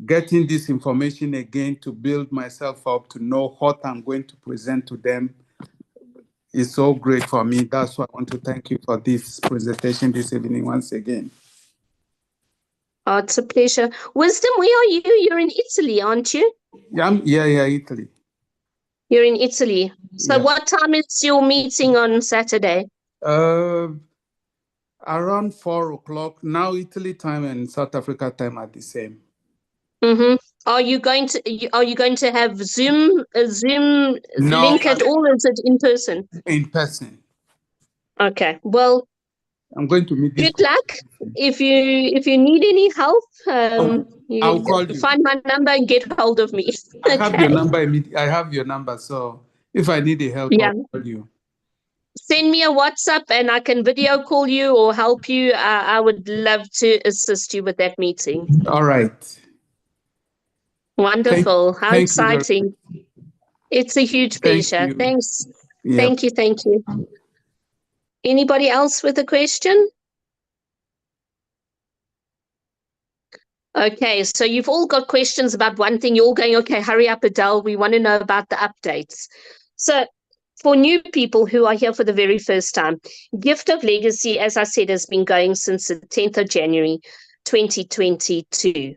getting this information again to build myself up to know what I'm going to present to them is so great for me. That's why I want to thank you for this presentation this evening once again. Oh, it's a pleasure. Wisdom, where are you? You're in Italy, aren't you? Yeah, Italy. You're in Italy. So Yeah. what time is your meeting on Saturday? Around 4 o'clock. Now Italy time and South Africa time are the same. Mm-hmm. Are you going to have a Zoom No, link at all, or is it in person? In person. Okay. Well, I'm going to meet this. good luck. If you need any help, I'll call you. Find my number and get hold of me. I have your number. I have your number. So if I need the help, Yeah. I'll call you. Send me a WhatsApp and I can video call you or help you. I would love to assist you with that meeting. All right. Wonderful. How thank exciting. It's a huge pleasure. you. Thanks. Yeah. Thank you. Anybody else with a question? Okay, so you've all got questions about one thing. You're all going, okay, hurry up, Adele. We want to know about the updates. So for new people who are here for the very first time, Gift of Legacy, as I said, has been going since the 10th of January, 2022.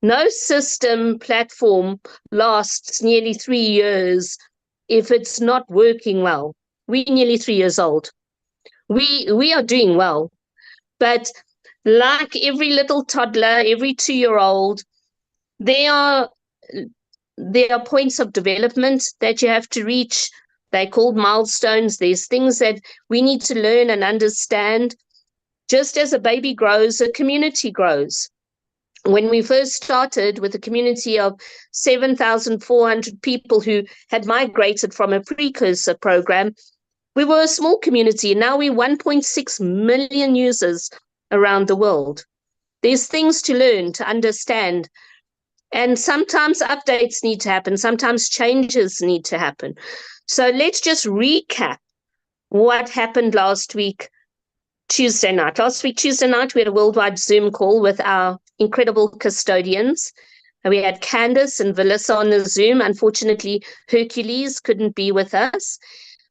No system platform lasts nearly 3 years if it's not working well. We're nearly 3 years old. We are doing well, but like every little toddler, every 2-year-old, there are points of development that you have to reach. They're called milestones. There's things that we need to learn and understand. Just as a baby grows, a community grows. When we first started with a community of 7,400 people who had migrated from a precursor program, we were a small community. Now we're 1.6 million users around the world. There's things to learn, to understand. And sometimes updates need to happen. Sometimes changes need to happen. So let's just recap what happened last week, Tuesday night. Last week, Tuesday night, we had a worldwide Zoom call with our incredible custodians. And we had Candace and Velissa on the Zoom. Unfortunately, Hercules couldn't be with us.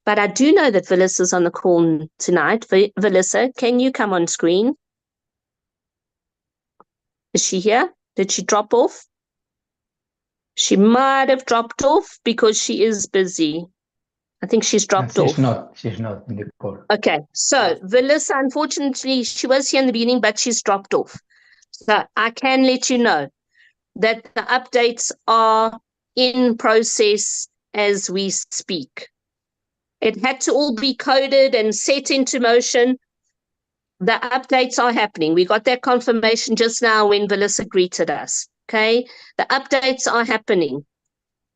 But I do know that Velissa's on the call tonight. Velissa, can you come on screen? Is she here? Did she drop off? She might have dropped off because she is busy. I think she's dropped off. She's not in the call. Okay, so Velissa, unfortunately, she was here in the beginning, but she's dropped off. So I can let you know that the updates are in process as we speak. It had to all be coded and set into motion. The updates are happening. We got that confirmation just now when Velissa greeted us. Okay, the updates are happening.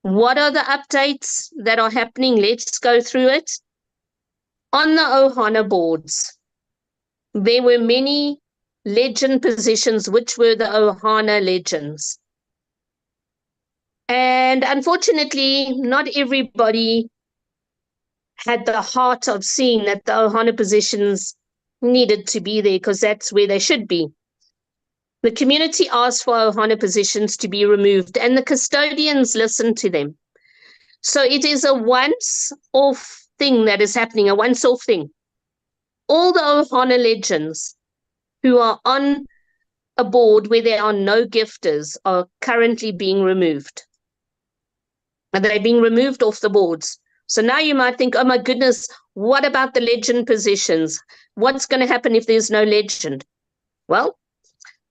What are the updates that are happening? Let's go through it. On the Ohana boards, there were many legend positions, which were the Ohana legends. And unfortunately, not everybody had the heart of seeing that the Ohana positions needed to be there because that's where they should be. The community asked for Ohana positions to be removed and the custodians listened to them. So it is a once-off thing that is happening, a once-off thing. All the Ohana legends who are on a board where there are no gifters are currently being removed. And they're being removed off the boards. So now you might think, oh my goodness, what about the legend positions? What's going to happen if there's no legend? Well,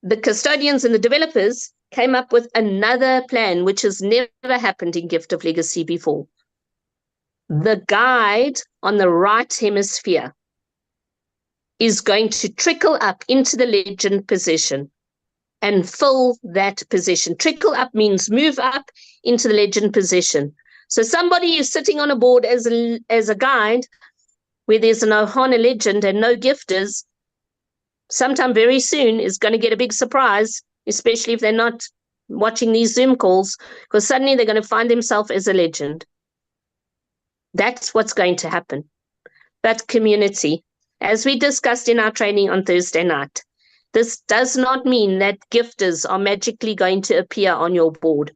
the custodians and the developers came up with another plan, which has never happened in Gift of Legacy before. The guide on the right hemisphere is going to trickle up into the legend position and fill that position. Trickle up means move up into the legend position. So somebody is sitting on a board as a guide where there's an Ohana legend and no gifters, sometime very soon is going to get a big surprise, especially if they're not watching these Zoom calls, because suddenly they're going to find themselves as a legend. That's what's going to happen. But community, as we discussed in our training on Thursday night, this does not mean that gifters are magically going to appear on your board.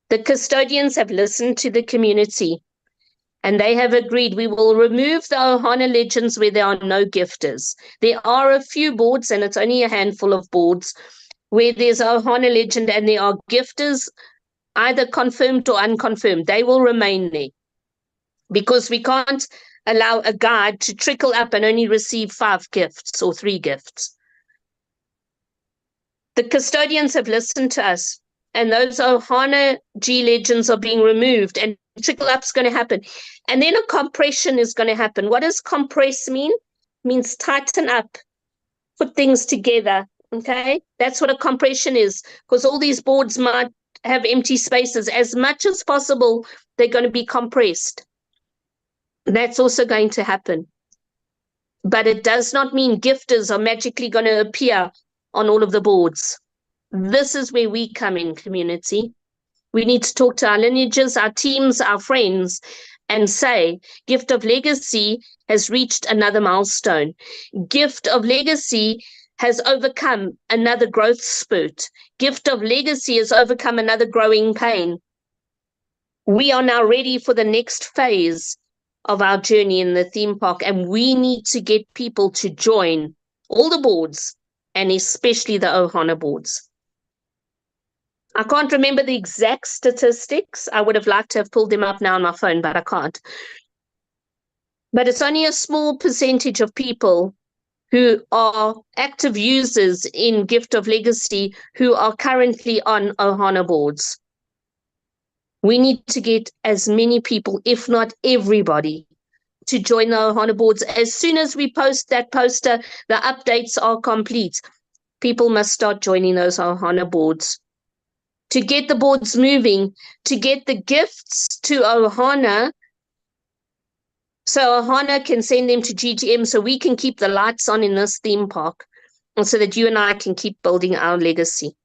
The custodians have listened to the community and they have agreed we will remove the Ohana legends where there are no gifters. There are a few boards, and it's only a handful of boards, where there's a Ohana legend and there are gifters, either confirmed or unconfirmed. They will remain there because we can't allow a guide to trickle up and only receive 5 gifts or 3 gifts. The custodians have listened to us, and those Ohana G legends are being removed, and trickle up is going to happen. And then a compression is going to happen. What does compress mean? It means tighten up, put things together. Okay, that's what a compression is, because all these boards might have empty spaces. As much as possible, they're going to be compressed. That's also going to happen. But it does not mean gifters are magically going to appear on all of the boards. This is where we come in, community. We need to talk to our lineages, our teams, our friends, and say, Gift of Legacy has reached another milestone. Gift of Legacy has overcome another growth spurt. Gift of Legacy has overcome another growing pain. We are now ready for the next phase of our journey in the theme park, and we need to get people to join all the boards, and especially the Ohana boards. I can't remember the exact statistics. I would have liked to have pulled them up now on my phone, but I can't. But it's only a small percentage of people who are active users in Gift of Legacy who are currently on Ohana boards. We need to get as many people, if not everybody, to join the Ohana boards. As soon as we post that poster, the updates are complete. People must start joining those Ohana boards. To get the boards moving, to get the gifts to Ohana, so Ohana can send them to GTM so we can keep the lights on in this theme park, and so that you and I can keep building our legacy.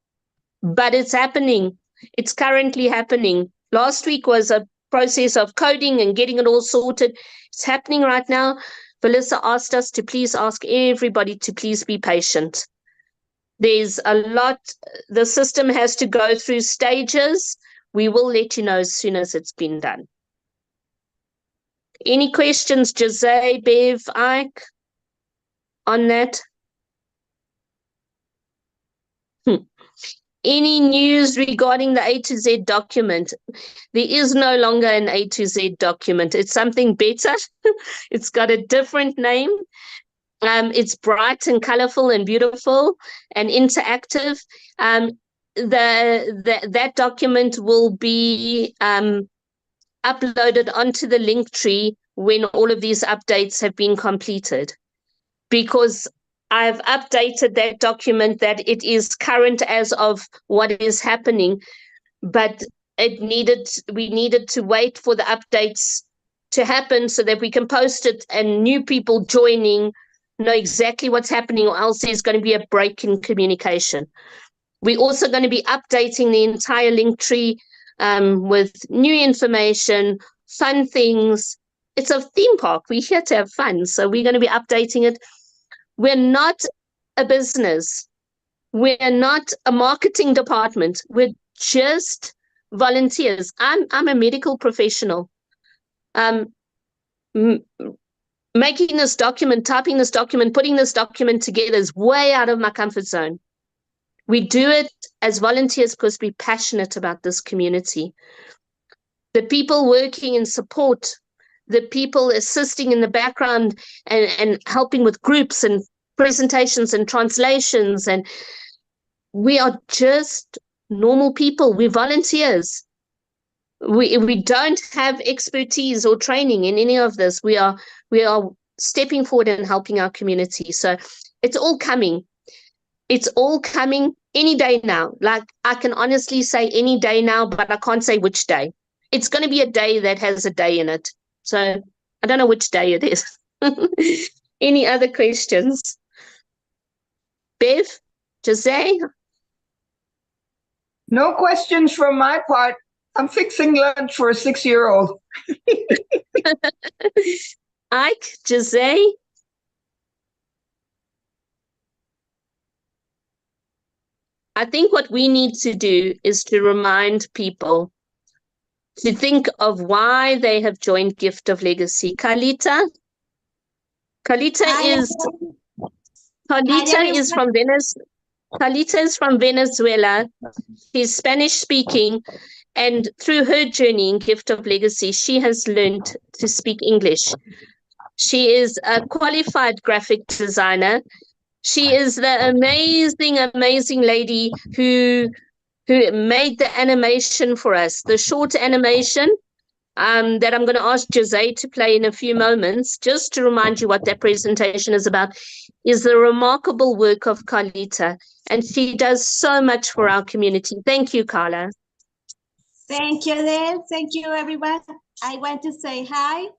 But it's happening. It's currently happening. Last week was a process of coding and getting it all sorted. It's happening right now. Melissa asked us to please ask everybody to please be patient. There's a lot. The system has to go through stages. We will let you know as soon as it's been done. Any questions, Jose, Bev, Ike, on that? Any news regarding the A to Z document? There is no longer an A to Z document. It's something better. It's got a different name. It's bright and colorful and beautiful and interactive. That document will be uploaded onto the link tree when all of these updates have been completed, because I've updated that document that it is current as of what is happening, but we needed to wait for the updates to happen so that we can post it and new people joining know exactly what's happening, or else there's going to be a break in communication. We're also going to be updating the entire link tree with new information, fun things. It's a theme park. We're here to have fun. So we're going to be updating it. We're not a business. We're not a marketing department. We're just volunteers. I'm a medical professional. Making this document, typing this document, putting this document together is way out of my comfort zone. We do it as volunteers because we're passionate about this community. The people working in support, the people assisting in the background and helping with groups and presentations and translations, and we are just normal people. We're volunteers. We don't have expertise or training in any of this. We are stepping forward and helping our community. So it's all coming. It's all coming any day now. Like, I can honestly say any day now, but I can't say which day. It's going to be a day that has a day in it. So I don't know which day it is. Any other questions? Bev? Jose? No questions from my part. I'm fixing lunch for a 6-year-old. Ike? Jose? I think what we need to do is to remind people to think of why they have joined Gift of Legacy. Carlita? Carlita is from Venezuela. She's Spanish speaking, and through her journey in Gift of Legacy, she has learned to speak English. She is a qualified graphic designer. She is the amazing lady who made the animation for us, the short animation that I'm going to ask Jose to play in a few moments, just to remind you what that presentation is about, is the remarkable work of Carlita. And she does so much for our community. Thank you, Carla. Thank you, Adele. Thank you, everyone. I want to say hi.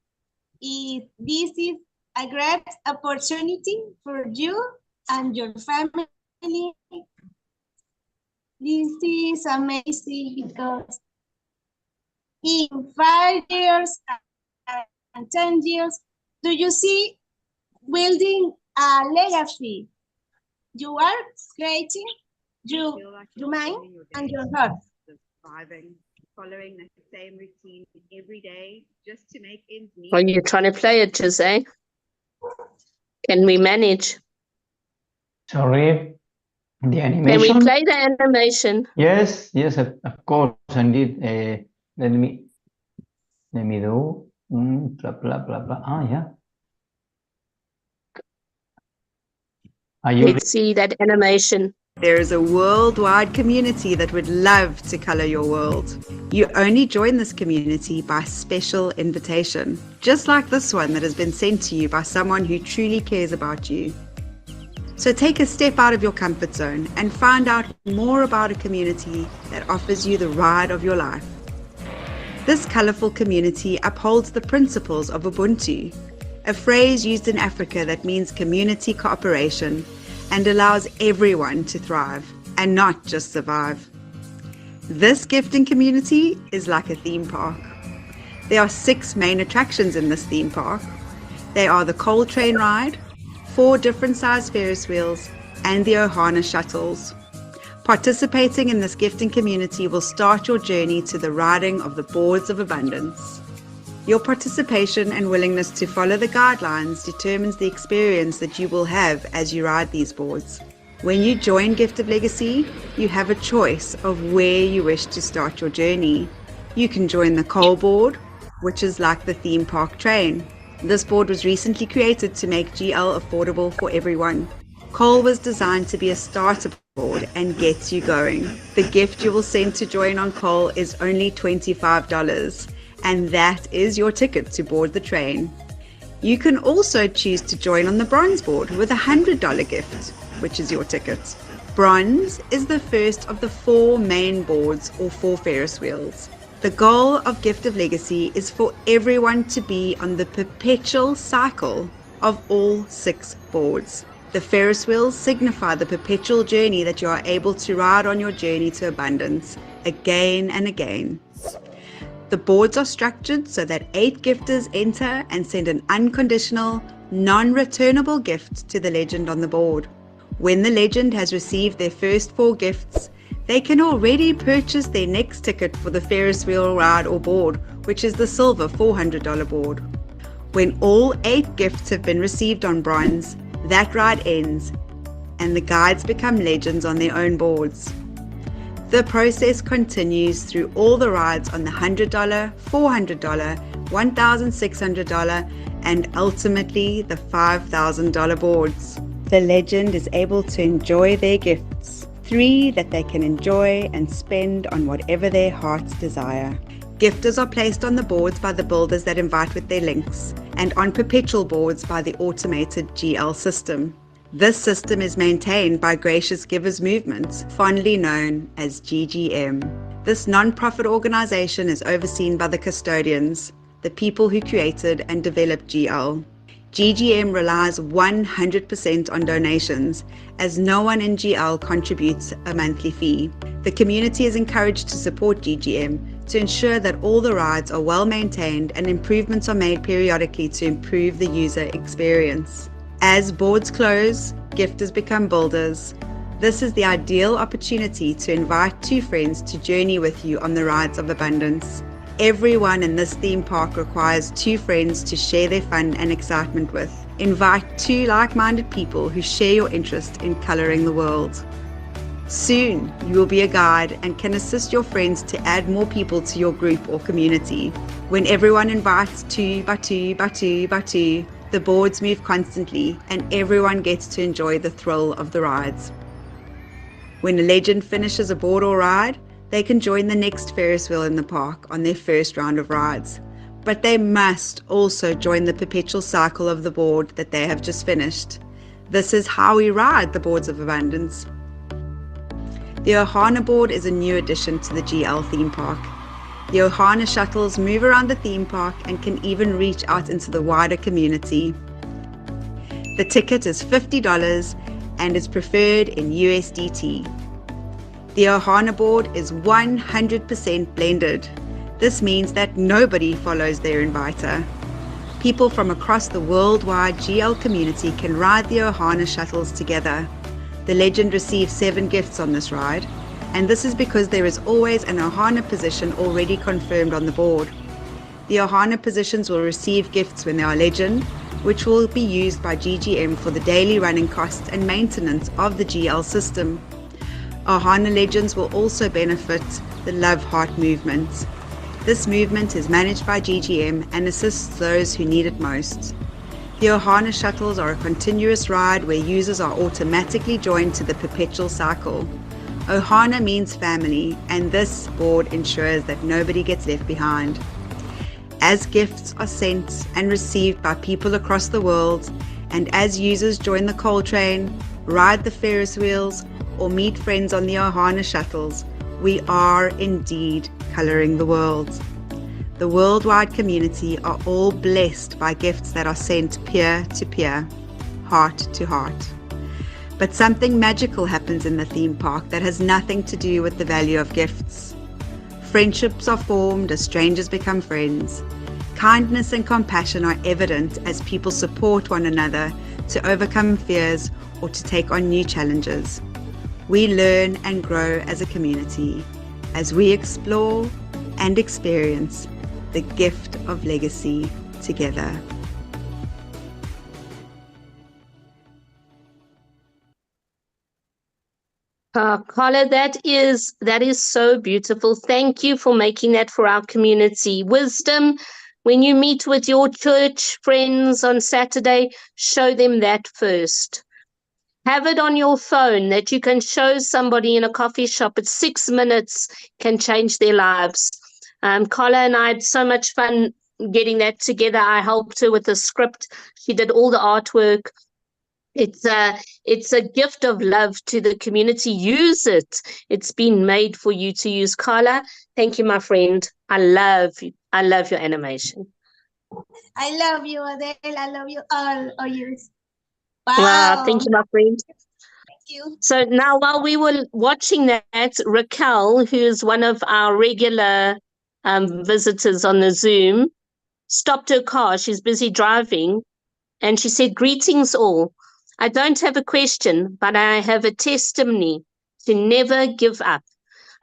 This is a great opportunity for you and your family. This is amazing because in 5 years and 10 years, do you see building a legacy? you are creating your mind and your heart. Surviving, following the same routine every day just to make ends meet. Are you trying to play it, Jose? Can we manage? Sorry, the Can we animation? play the animation? Yes, yes, of course, indeed. Let me do blah blah blah blah. Ah, yeah. Are you Let's see that animation. There is a worldwide community that would love to color your world. You only join this community by special invitation, just like this one that has been sent to you by someone who truly cares about you. So take a step out of your comfort zone and find out more about a community that offers you the ride of your life. This colorful community upholds the principles of Ubuntu, a phrase used in Africa that means community cooperation and allows everyone to thrive and not just survive. This gifting community is like a theme park. There are 6 main attractions in this theme park. They are the Coal Train Ride, 4 different size Ferris wheels, and the Ohana shuttles. Participating in this gifting community will start your journey to the riding of the boards of abundance. Your participation and willingness to follow the guidelines determines the experience that you will have as you ride these boards. When you join Gift of Legacy, you have a choice of where you wish to start your journey. You can join the Coal Board, which is like the theme park train. This board was recently created to make GL affordable for everyone. Coal was designed to be a starter board and gets you going. The gift you will send to join on Coal is only $25. And that is your ticket to board the train. You can also choose to join on the Bronze board with a $100 gift, which is your ticket. Bronze is the first of the 4 main boards or 4 Ferris wheels. The goal of Gift of Legacy is for everyone to be on the perpetual cycle of all 6 boards. The Ferris wheels signify the perpetual journey that you are able to ride on your journey to abundance again and again. The boards are structured so that 8 gifters enter and send an unconditional, non-returnable gift to the legend on the board. When the legend has received their first 4 gifts, they can already purchase their next ticket for the Ferris wheel ride or board, which is the silver $400 board. When all 8 gifts have been received on Bronze, that ride ends and the guides become legends on their own boards. The process continues through all the rides on the $100, $400, $1,600, and ultimately the $5,000 boards. The legend is able to enjoy their gifts, 3 that they can enjoy and spend on whatever their hearts desire. Gifters are placed on the boards by the builders that invite with their links, and on perpetual boards by the automated GL system. This system is maintained by Gracious Givers Movement, fondly known as GGM. This non-profit organization is overseen by the custodians, the people who created and developed GL. GGM relies 100% on donations, as no one in GL contributes a monthly fee. The community is encouraged to support GGM to ensure that all the rides are well maintained and improvements are made periodically to improve the user experience. As boards close, gifters become builders. This is the ideal opportunity to invite 2 friends to journey with you on the rides of abundance. Everyone in this theme park requires 2 friends to share their fun and excitement with. Invite 2 like-minded people who share your interest in coloring the world. Soon, you will be a guide and can assist your friends to add more people to your group or community. When everyone invites 2 by 2 by 2 by 2, the boards move constantly and everyone gets to enjoy the thrill of the rides. When a legend finishes a board or ride, they can join the next Ferris wheel in the park on their first round of rides. But they must also join the perpetual cycle of the board that they have just finished. This is how we ride the boards of abundance. The Ohana board is a new addition to the GL theme park. The Ohana shuttles move around the theme park and can even reach out into the wider community. The ticket is $50 and is preferred in USDT. The Ohana board is 100% blended. This means that nobody follows their inviter. People from across the worldwide GL community can ride the Ohana shuttles together. The legend receives 7 gifts on this ride, and this is because there is always an Ohana position already confirmed on the board. The Ohana positions will receive gifts when they are legend, which will be used by GGM for the daily running costs and maintenance of the GL system. Ohana legends will also benefit the Love Heart movement. This movement is managed by GGM and assists those who need it most. The Ohana shuttles are a continuous ride where users are automatically joined to the perpetual cycle. Ohana means family, and this board ensures that nobody gets left behind. As gifts are sent and received by people across the world, and as users join the coal train, ride the Ferris wheels, or meet friends on the Ohana shuttles, we are indeed colouring the world. The worldwide community are all blessed by gifts that are sent peer to peer, heart to heart. But something magical happens in the theme park that has nothing to do with the value of gifts. Friendships are formed as strangers become friends. Kindness and compassion are evident as people support one another to overcome fears or to take on new challenges. We learn and grow as a community as we explore and experience the gift of legacy together. Carla, that is so beautiful. Thank you for making that for our community. Wisdom, when you meet with your church friends on Saturday, show them that first. Have it on your phone that you can show somebody in a coffee shop at 6 minutes can change their lives. Carla and I had so much fun getting that together. I helped her with the script. She did all the artwork. It's a gift of love to the community. Use it. It's been made for you to use. Carla, thank you, my friend. I love your animation. I love you, Adele. I love you all yours. Wow. Wow. Thank you, my friend. Thank you. So now while we were watching that, Raquel, who is one of our regular visitors on the Zoom, stopped her car. She's busy driving. And she said, "Greetings all. I don't have a question, but I have a testimony to never give up.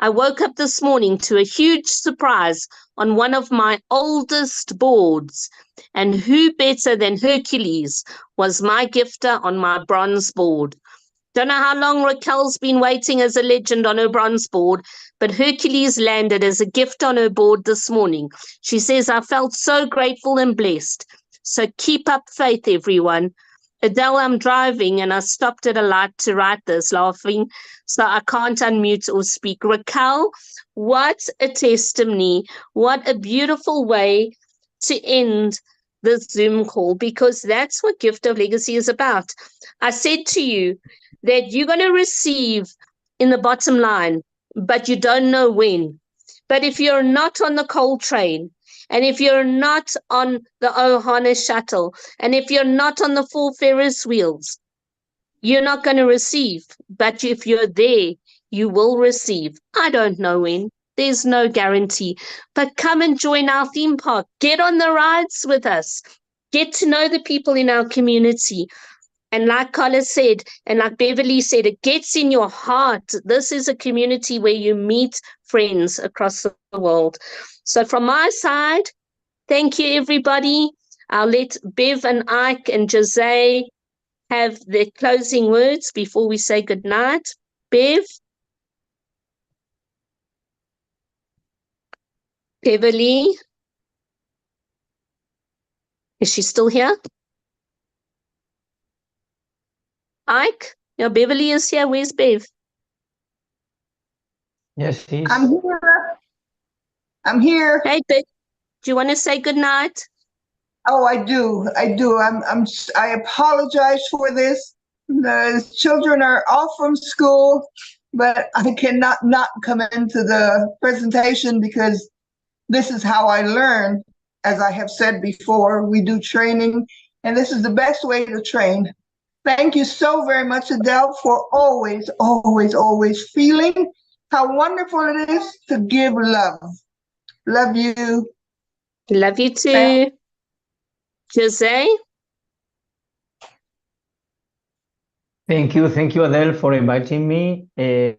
I woke up this morning to a huge surprise on one of my oldest boards. And who better than Hercules was my gifter on my bronze board. Don't know how long Raquel's been waiting as a legend on her bronze board, but Hercules landed as a gift on her board this morning. She says, I felt so grateful and blessed. So keep up faith, everyone. Adele, I'm driving and I stopped at a light to write this, laughing, so I can't unmute or speak. Raquel, what a testimony. What a beautiful way to end the Zoom call, because that's what Gift of Legacy is about. I said to you that you're going to receive in the bottom line, but you don't know when. But if you're not on the coal train, and if you're not on the Ohana shuttle, and if you're not on the 4 Ferris wheels, you're not going to receive. But if you're there, you will receive. I don't know when. There's no guarantee. But come and join our theme park. Get on the rides with us. Get to know the people in our community. And like Carla said, and like Beverly said, it gets in your heart. This is a community where you meet friends across the world. So from my side, thank you, everybody. I'll let Bev and Ike and Jose have their closing words before we say goodnight. Bev? Beverly? Is she still here? Ike? Yeah, Beverly is here. Where's Bev? Yes, please. I'm here. I'm here. Hey, Bev. Do you want to say goodnight? Oh, I do. I apologize for this. The children are off from school, but I cannot not come into the presentation because this is how I learn. As I have said before, we do training, and this is the best way to train. Thank you so very much, Adele, for always, always, always feeling how wonderful it is to give love. Love you. Love you too. Jose? Thank you, Adele, for inviting me. I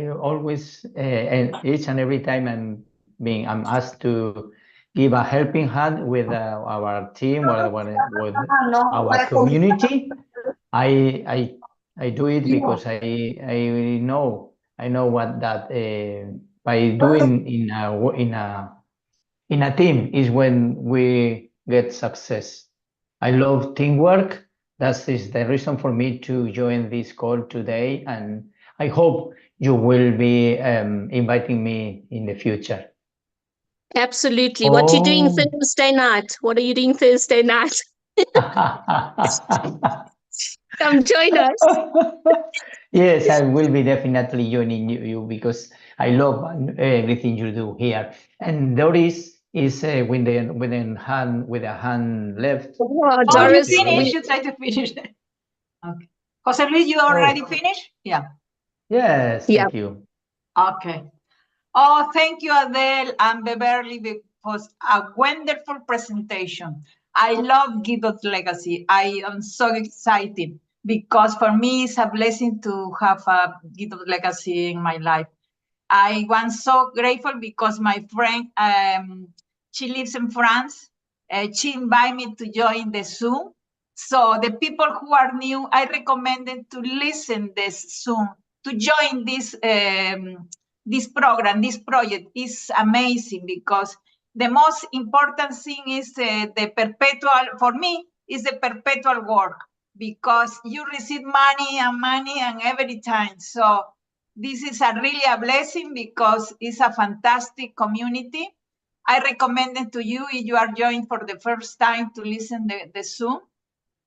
always, and each and every time I'm asked to give a helping hand with our team or with our community. I do it because I know what that by doing in a team is when we get success. I love teamwork. That is the reason for me to join this call today, and I hope you will be inviting me in the future. Absolutely. What are you doing Thursday night? What are you doing Thursday night? Come join us. Yes, I will be definitely joining you because I love everything you do here. And Doris is with a hand left. Oh, Doris, you finished. You try to finish. Okay. Jose Luis, you already finished? Yeah. Yes, thank you. Okay. Oh, thank you, Adele and Beverly, for a wonderful presentation. I love Guido's legacy. I am so excited because for me, it's a blessing to have a Guido's legacy in my life. I was so grateful because my friend, she lives in France. She invited me to join the Zoom. So the people who are new, I recommended to listen this Zoom, to join this program, this project is amazing because the most important thing is the perpetual, for me, is the perpetual work because you receive money and every time. So this is really a blessing because it's a fantastic community. I recommend it to you if you are joining for the first time to listen the Zoom.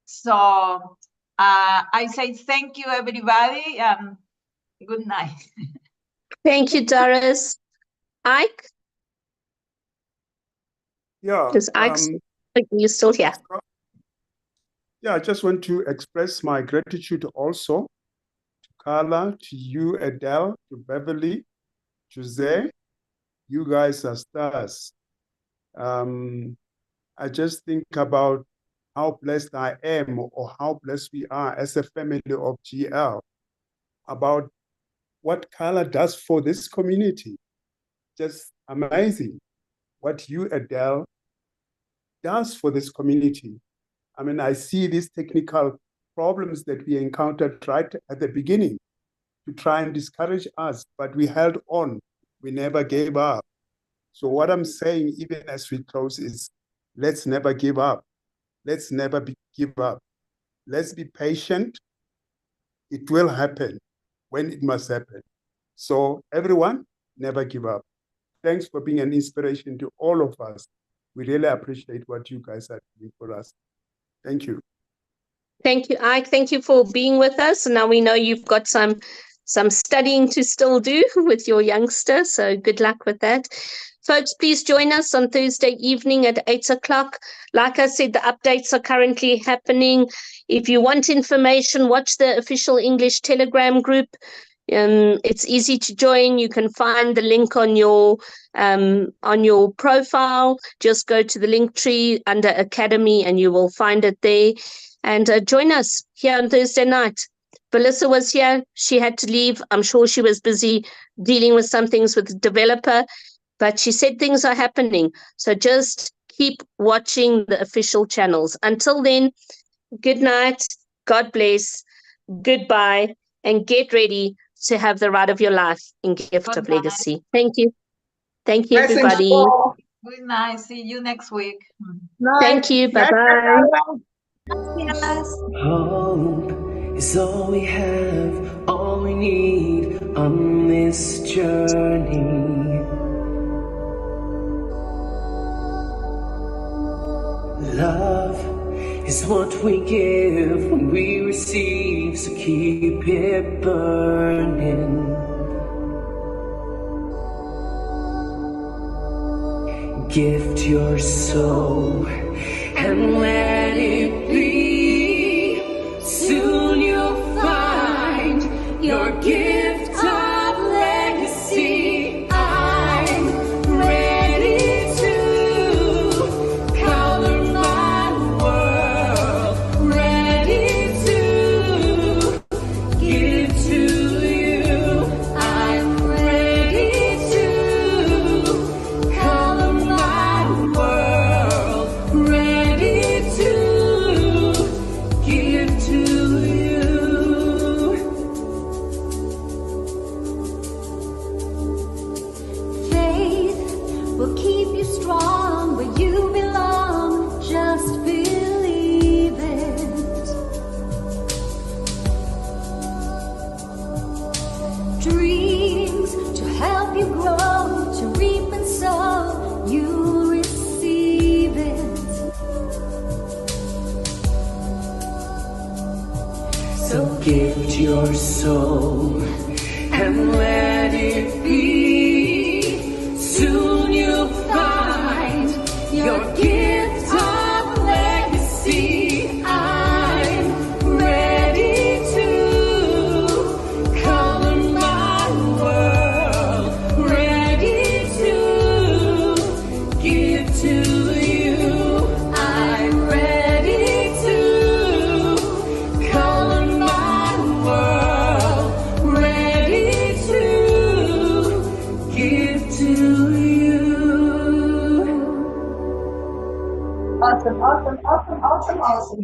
So I say thank you, everybody. Good night. Thank you, Doris. Ike? Yeah. Because Ike's you're still here. Yeah, I just want to express my gratitude also to Carla, to you, Adele, to Beverly, Jose. You guys are stars. I just think about how blessed I am or how blessed we are as a family of GL about what Carla does for this community. Just amazing what you, Adele, does for this community. I mean, I see these technical problems that we encountered right at the beginning to try and discourage us, but we held on. We never gave up. So what I'm saying, even as we close, is let's never give up. Let's never give up. Let's be patient. It will happen when it must happen. So everyone, never give up. Thanks for being an inspiration to all of us. We really appreciate what you guys are doing for us. Thank you. Thank you, Ike. Thank you for being with us. Now we know you've got some studying to still do with your youngster. So good luck with that. Folks, please join us on Thursday evening at 8 o'clock. Like I said, the updates are currently happening. If you want information, watch the official English Telegram group. It's easy to join. You can find the link on your profile. Just go to the link tree under Academy and you will find it there. And join us here on Thursday night. Melissa was here. She had to leave. I'm sure she was busy dealing with some things with the developer, but she said things are happening. So just keep watching the official channels. Until then, good night. God bless. Goodbye. And get ready to have the ride of your life in Gift of Legacy. Thank you. Thank you, everybody. Good night. See you next week. Thank you. Bye-bye. Yes. Hope is all we have, all we need on this journey. Love is what we give when we receive, so keep it burning. Gift your soul and let it be. Soon you'll find your gift of legacy. I'm ready to color my world, ready to dreams to help you grow, to reap and sow, you receive it. So gift your soul and let it be. Soon you'll find your gift of legacy. I'm ready to color my world, ready to give to you. I'm ready to color my world, ready to give to you. Awesome, awesome, awesome, awesome, awesome.